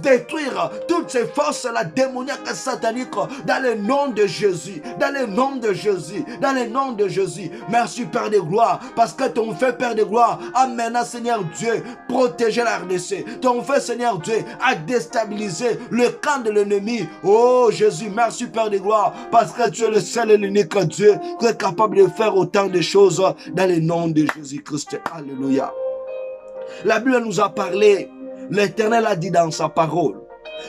détruire toutes ces forces-là démoniaques et sataniques dans le nom de Jésus, dans le nom de Jésus, dans le nom de Jésus. Merci Père de gloire, parce que ton feu, Père de gloire, a maintenant, Seigneur Dieu, protégé la RDC. Ton feu, Seigneur Dieu, a déstabilisé le camp de l'ennemi. Oh Jésus, merci Père de gloire, parce que tu es le seul et l'unique Dieu qui est capable de faire autant de choses dans le nom de Jésus-Christ. Alléluia. La Bible nous a parlé, l'Éternel a dit dans sa parole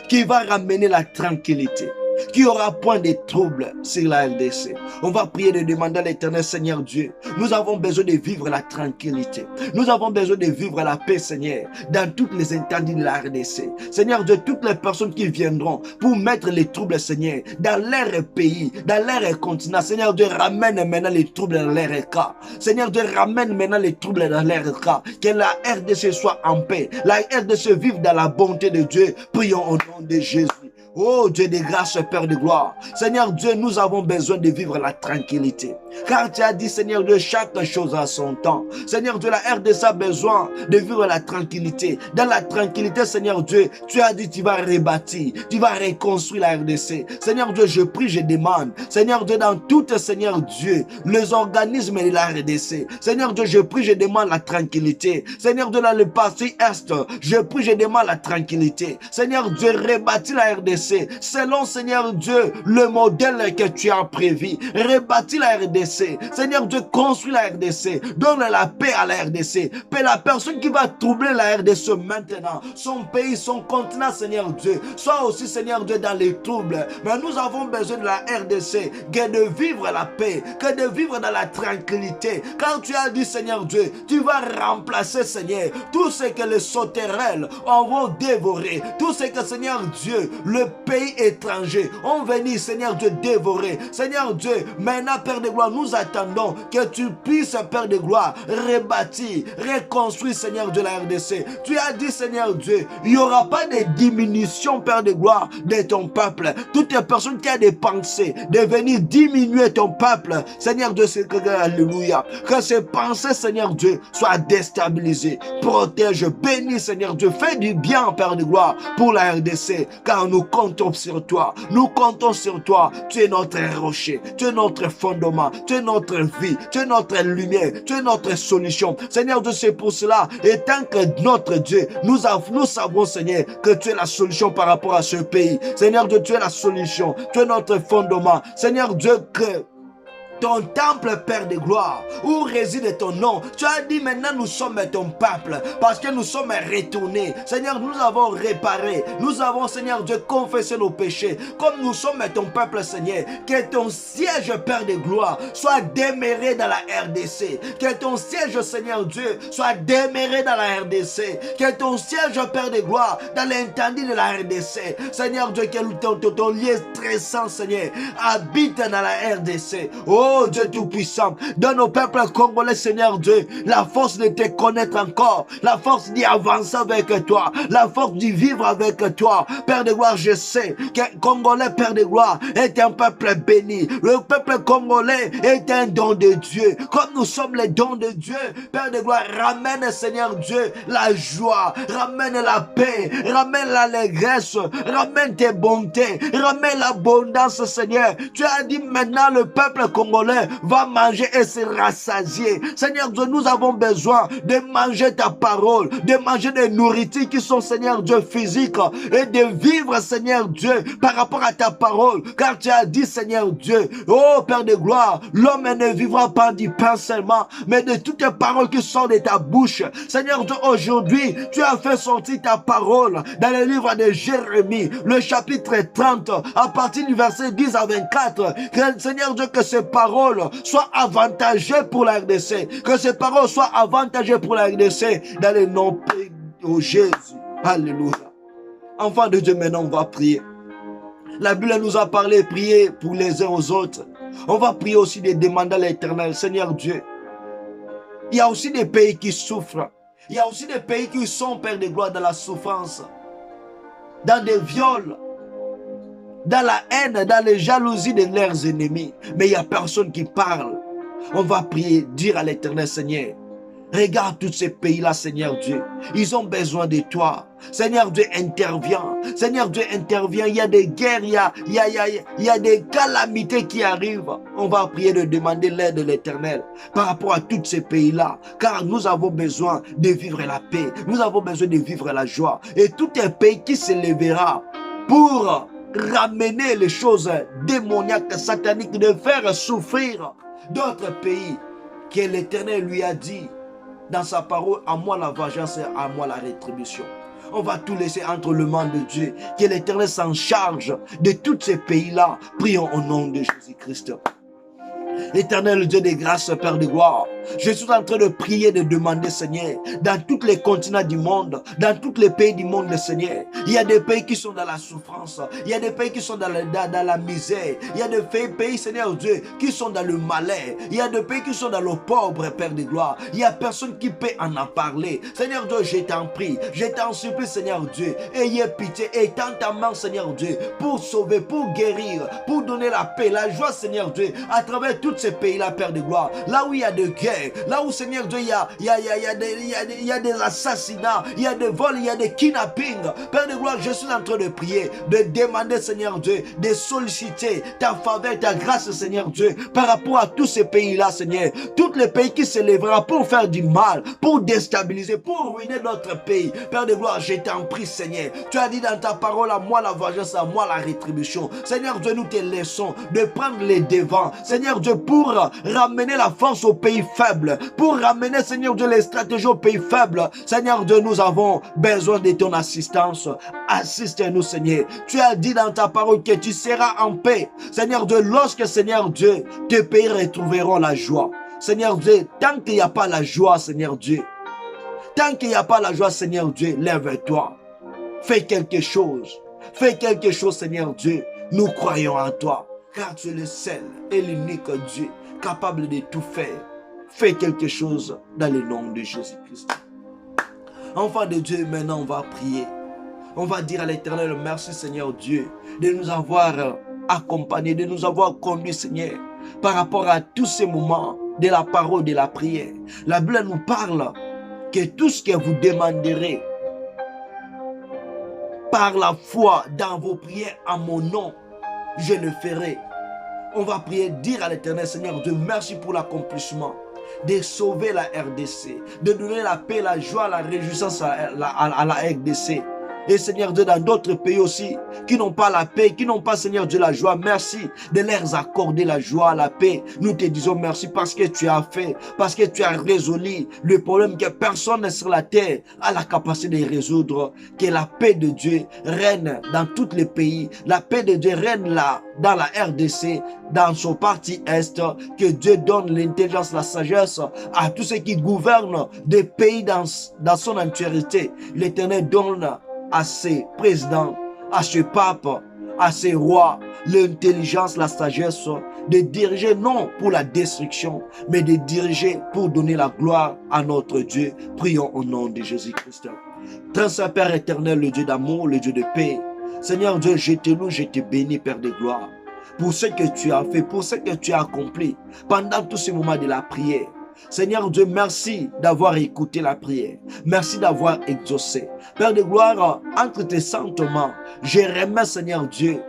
qu'il va ramener la tranquillité. qu'il n'y aura point de troubles sur la RDC. On va prier de demander à l'Éternel, Seigneur Dieu, nous avons besoin de vivre la tranquillité. Nous avons besoin de vivre la paix, Seigneur, dans toutes les interdits de la RDC. Seigneur Dieu, toutes les personnes qui viendront pour mettre les troubles, Seigneur, dans leur pays, dans leur continent. Seigneur Dieu, ramène maintenant les troubles dans leur cas. Seigneur Dieu, ramène maintenant les troubles dans leur cas. Que la RDC soit en paix. La RDC vive dans la bonté de Dieu. Prions au nom de Jésus. Oh Dieu de grâce, Père de gloire. Seigneur Dieu, nous avons besoin de vivre la tranquillité. Car tu as dit, Seigneur Dieu, chaque chose a son temps. Seigneur Dieu, la RDC a besoin de vivre la tranquillité. Dans la tranquillité, Seigneur Dieu, tu as dit, tu vas rebâtir, tu vas reconstruire la RDC. Seigneur Dieu, je prie, je demande. Seigneur Dieu, dans tout, Seigneur Dieu, les organismes de la RDC. Seigneur Dieu, je prie, je demande la tranquillité. Seigneur Dieu, dans le parti Est, je prie, je demande la tranquillité. Seigneur Dieu, rebâtis la RDC. Selon, Seigneur Dieu, le modèle que tu as prévu. Rebâtis la RDC. Seigneur Dieu, construis la RDC. Donne la paix à la RDC. Paix la personne qui va troubler la RDC maintenant. Son pays, son continent, Seigneur Dieu. Soit aussi, Seigneur Dieu, dans les troubles. Mais nous avons besoin de la RDC. Que de vivre la paix. Que de vivre dans la tranquillité. Quand tu as dit, Seigneur Dieu, tu vas remplacer, Seigneur, tout ce que les sauterelles vont dévorer. Tout ce que, Seigneur Dieu, le pays étranger ont venu, Seigneur Dieu, dévorer. Seigneur Dieu, maintenant, Père de gloire, nous attendons que tu puisses, Père de gloire, rebâtir, reconstruire, Seigneur Dieu, la RDC. Tu as dit, Seigneur Dieu, il n'y aura pas de diminution, Père de gloire, de ton peuple. Toutes les personnes qui ont des pensées de venir diminuer ton peuple, Seigneur Dieu, c'est que, alléluia, que ces pensées, Seigneur Dieu, soient déstabilisées. Protège, bénis, Seigneur Dieu, fais du bien, Père de gloire, pour la RDC, car nous comptons sur toi. Nous comptons sur toi. Tu es notre rocher. Tu es notre fondement. Tu es notre vie. Tu es notre lumière. Tu es notre solution. Seigneur Dieu, c'est pour cela. Et tant que notre Dieu, nous savons, Seigneur, que tu es la solution par rapport à ce pays. Seigneur Dieu, tu es la solution. Tu es notre fondement. Seigneur Dieu, que ton temple, Père de gloire, où réside ton nom. Tu as dit maintenant nous sommes ton peuple parce que nous sommes retournés. Seigneur, nous avons réparé. Nous avons, Seigneur Dieu, confessé nos péchés. Comme nous sommes ton peuple, Seigneur, que ton siège, Père de gloire, soit demeuré dans la RDC. Que ton siège, Seigneur Dieu, soit demeuré dans la RDC. Que ton siège, Père de gloire, dans l'intendit de la RDC. Seigneur Dieu, que ton lieu très saint, Seigneur, habite dans la RDC. Oh Dieu Tout-Puissant, donne au peuple congolais, Seigneur Dieu, la force de te connaître encore, la force d'y avancer avec toi, la force d'y vivre avec toi. Père de gloire, je sais que Congolais, Père de gloire, est un peuple béni. Le peuple congolais est un don de Dieu. Comme nous sommes les dons de Dieu, Père de gloire, ramène, Seigneur Dieu, la joie, ramène la paix, ramène l'allégresse, ramène tes bontés, ramène l'abondance, Seigneur. Tu as dit maintenant le peuple congolais va manger et se rassasier. Seigneur Dieu, nous avons besoin de manger ta parole, de manger des nourritures qui sont, Seigneur Dieu, physiques, et de vivre, Seigneur Dieu, par rapport à ta parole. Car tu as dit, Seigneur Dieu, oh Père de gloire, l'homme ne vivra pas du pain seulement, mais de toutes les paroles qui sortent de ta bouche. Seigneur Dieu, aujourd'hui, tu as fait sortir ta parole dans le livre de Jérémie, le chapitre 30, à partir du verset 10 à 24. Que, Seigneur Dieu, que ces paroles soient avantageuses pour la RDC. Que ces paroles soient avantageuses pour la RDC dans le nom de Jésus. Alléluia. Enfants de Dieu, maintenant on va prier. La Bible nous a parlé, prier pour les uns aux autres. On va prier aussi de demander à l'Éternel, Seigneur Dieu. Il y a aussi des pays qui souffrent. Il y a aussi des pays qui sont, Père de gloire, dans la souffrance, dans des viols, dans la haine, dans les jalousies de leurs ennemis. Mais il n'y a personne qui parle. On va prier, dire à l'Éternel, Seigneur, regarde tous ces pays-là, Seigneur Dieu. Ils ont besoin de toi. Seigneur Dieu, intervient. Seigneur Dieu, intervient. Il y a des guerres, il y a des calamités qui arrivent. On va prier de demander l'aide de l'Éternel par rapport à tous ces pays-là. Car nous avons besoin de vivre la paix. Nous avons besoin de vivre la joie. Et tout un pays qui se lèvera pour ramener les choses démoniaques, sataniques, de faire souffrir d'autres pays que l'Éternel lui a dit dans sa parole, à moi la vengeance et à moi la rétribution. On va tout laisser entre les mains de Dieu. Que l'Éternel s'en charge de tous ces pays-là. Prions au nom de Jésus-Christ. Éternel Dieu de grâce, Père de gloire, je suis en train de prier, de demander, Seigneur, dans tous les continents du monde, dans tous les pays du monde, Seigneur, il y a des pays qui sont dans la souffrance, il y a des pays qui sont dans la misère, il y a des pays, Seigneur Dieu, qui sont dans le malheur, il y a des pays qui sont dans le pauvre, Père de gloire, il y a personne qui peut en parler. Seigneur Dieu, je t'en prie, je t'en supplie, Seigneur Dieu, ayez pitié, étends ta main, Seigneur Dieu, pour sauver, pour guérir, pour donner la paix, la joie, Seigneur Dieu, à travers tous ces pays-là, Père de gloire, là où il y a des guerres, là où, Seigneur Dieu, il y a des assassinats, il y a des vols, il y a des kidnappings. Père de gloire, je suis en train de prier, de demander, Seigneur Dieu, de solliciter ta faveur, ta grâce, Seigneur Dieu, par rapport à tous ces pays-là, Seigneur. Tous les pays qui se lèveront pour faire du mal, pour déstabiliser, pour ruiner notre pays. Père de gloire, je t'en prie, Seigneur. Tu as dit dans ta parole, à moi la vengeance, à moi la rétribution. Seigneur Dieu, nous te laissons de prendre les devants. Seigneur Dieu, pour ramener la force aux pays faibles, pour ramener, Seigneur Dieu, les stratégies aux pays faibles. Seigneur Dieu, nous avons besoin de ton assistance. Assiste-nous, Seigneur. Tu as dit dans ta parole que tu seras en paix. Seigneur Dieu, lorsque, Seigneur Dieu, tes pays retrouveront la joie. Seigneur Dieu, tant qu'il n'y a pas la joie, Seigneur Dieu, tant qu'il n'y a pas la joie, Seigneur Dieu, lève-toi. Fais quelque chose. Fais quelque chose, Seigneur Dieu. Nous croyons en toi, car tu es le seul et l'unique Dieu capable de tout faire. Fais quelque chose dans le nom de Jésus-Christ. Enfant de Dieu, maintenant on va prier. On va dire à l'Éternel, merci Seigneur Dieu, de nous avoir accompagnés, de nous avoir conduits, Seigneur, par rapport à tous ces moments de la parole, de la prière. La Bible nous parle que tout ce que vous demanderez par la foi dans vos prières en mon nom, je le ferai. On va prier, dire à l'Éternel, Seigneur Dieu, merci pour l'accomplissement de sauver la RDC, de donner la paix, la joie, la réjouissance à la RDC. Et Seigneur Dieu, dans d'autres pays aussi, qui n'ont pas la paix, qui n'ont pas, Seigneur Dieu, la joie, merci de leur accorder la joie, la paix. Nous te disons merci parce que tu as fait, parce que tu as résolu le problème que personne sur la terre a la capacité de résoudre. Que la paix de Dieu règne dans tous les pays, la paix de Dieu règne là, dans la RDC, dans son parti Est, que Dieu donne l'intelligence, la sagesse à tous ceux qui gouvernent des pays dans son entièreté. L'Éternel donne à ses présidents, à ce pape, à ces rois, l'intelligence, la sagesse de diriger non pour la destruction, mais de diriger pour donner la gloire à notre Dieu. Prions au nom de Jésus-Christ. Très Saint Père éternel, le Dieu d'amour, le Dieu de paix. Seigneur Dieu, je te loue, je te bénis, Père de gloire, pour ce que tu as fait, pour ce que tu as accompli pendant tous ces moments de la prière. Seigneur Dieu, merci d'avoir écouté la prière. Merci d'avoir exaucé. Père de gloire, entre tes saintes mains, je remets, Seigneur Dieu,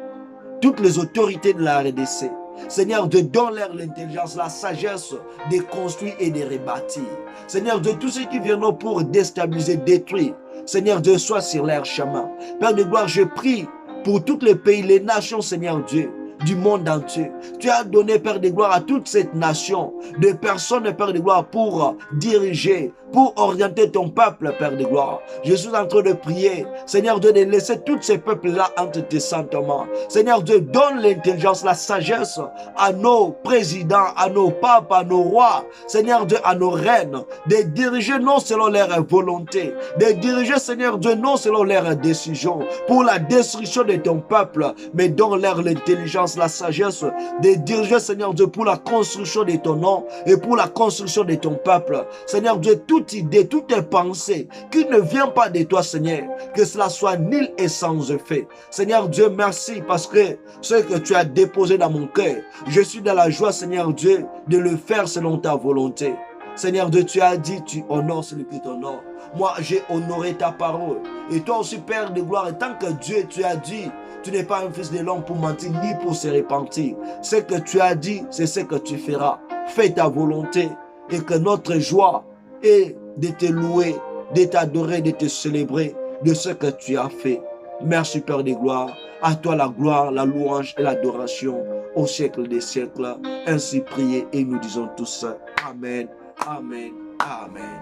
toutes les autorités de la RDC. Seigneur Dieu, donne-leur l'intelligence, la sagesse de construire et de rebâtir. Seigneur Dieu, tous ceux qui viendront pour déstabiliser, détruire, Seigneur Dieu, sois sur leur chemin. Père de gloire, je prie pour tous les pays, les nations, Seigneur Dieu, du monde entier. Tu as donné, Père de gloire, à toute cette nation, des personnes, Père de gloire, pour diriger, pour orienter ton peuple, Père de gloire. Je suis en train de prier, Seigneur Dieu, de laisser tous ces peuples-là entre tes saintes mains. Seigneur Dieu, donne l'intelligence, la sagesse à nos présidents, à nos papes, à nos rois, Seigneur Dieu, à nos reines, de diriger non selon leur volonté, de diriger, Seigneur Dieu, non selon leurs décisions, pour la destruction de ton peuple, mais donne-leur l'intelligence, la sagesse, de diriger, Seigneur Dieu, pour la construction de ton nom et pour la construction de ton peuple. Seigneur Dieu, toute idée, toute pensée qui ne vient pas de toi, Seigneur, que cela soit nul et sans effet. Seigneur Dieu, merci parce que ce que tu as déposé dans mon cœur, je suis dans la joie, Seigneur Dieu, de le faire selon ta volonté. Seigneur Dieu, tu as dit, tu honores celui qui t'honore. Moi, j'ai honoré ta parole. Et toi aussi, Père de gloire, et tant que Dieu, tu as dit, tu n'es pas un fils de l'homme pour mentir, ni pour se repentir. Ce que tu as dit, c'est ce que tu feras. Fais ta volonté et que notre joie est de te louer, de t'adorer, de te célébrer de ce que tu as fait. Merci, Père de gloire. À toi la gloire, la louange et l'adoration au siècle des siècles. Ainsi priez et nous disons tous Amen, Amen, Amen.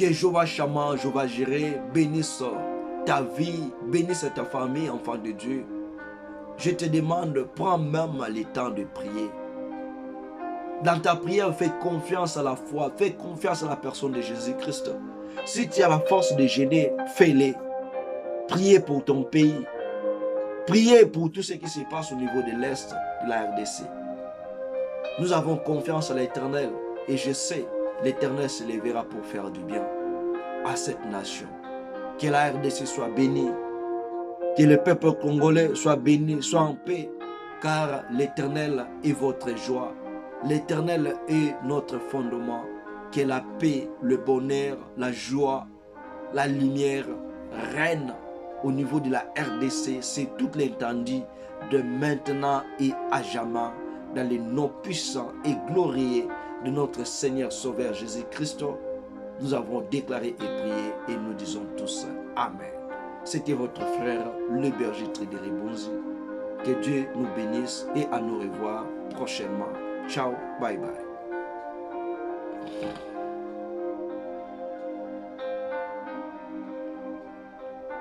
Que Jéhovah Shammah, Jéhovah Jireh bénisse ta vie, bénisse ta famille, enfant de Dieu. Je te demande, prends même le temps de prier. Dans ta prière, fais confiance à la foi, fais confiance à la personne de Jésus-Christ. Si tu as la force de jeûner, fais-le. Priez pour ton pays. Priez pour tout ce qui se passe au niveau de l'Est de la RDC. Nous avons confiance à l'Éternel et je sais, l'Éternel se lèvera pour faire du bien à cette nation. Que la RDC soit bénie, que le peuple congolais soit béni, soit en paix, car l'Éternel est votre joie. L'Éternel est notre fondement. Que la paix, le bonheur, la joie, la lumière règne au niveau de la RDC. C'est tout l'étendue de maintenant et à jamais, dans les noms puissants et glorieux de notre Seigneur Sauveur Jésus-Christ. Nous avons déclaré et prié et nous disons tous Amen. C'était votre frère, le berger Trédéric Bonzi. Que Dieu nous bénisse et à nous revoir prochainement. Ciao, bye bye.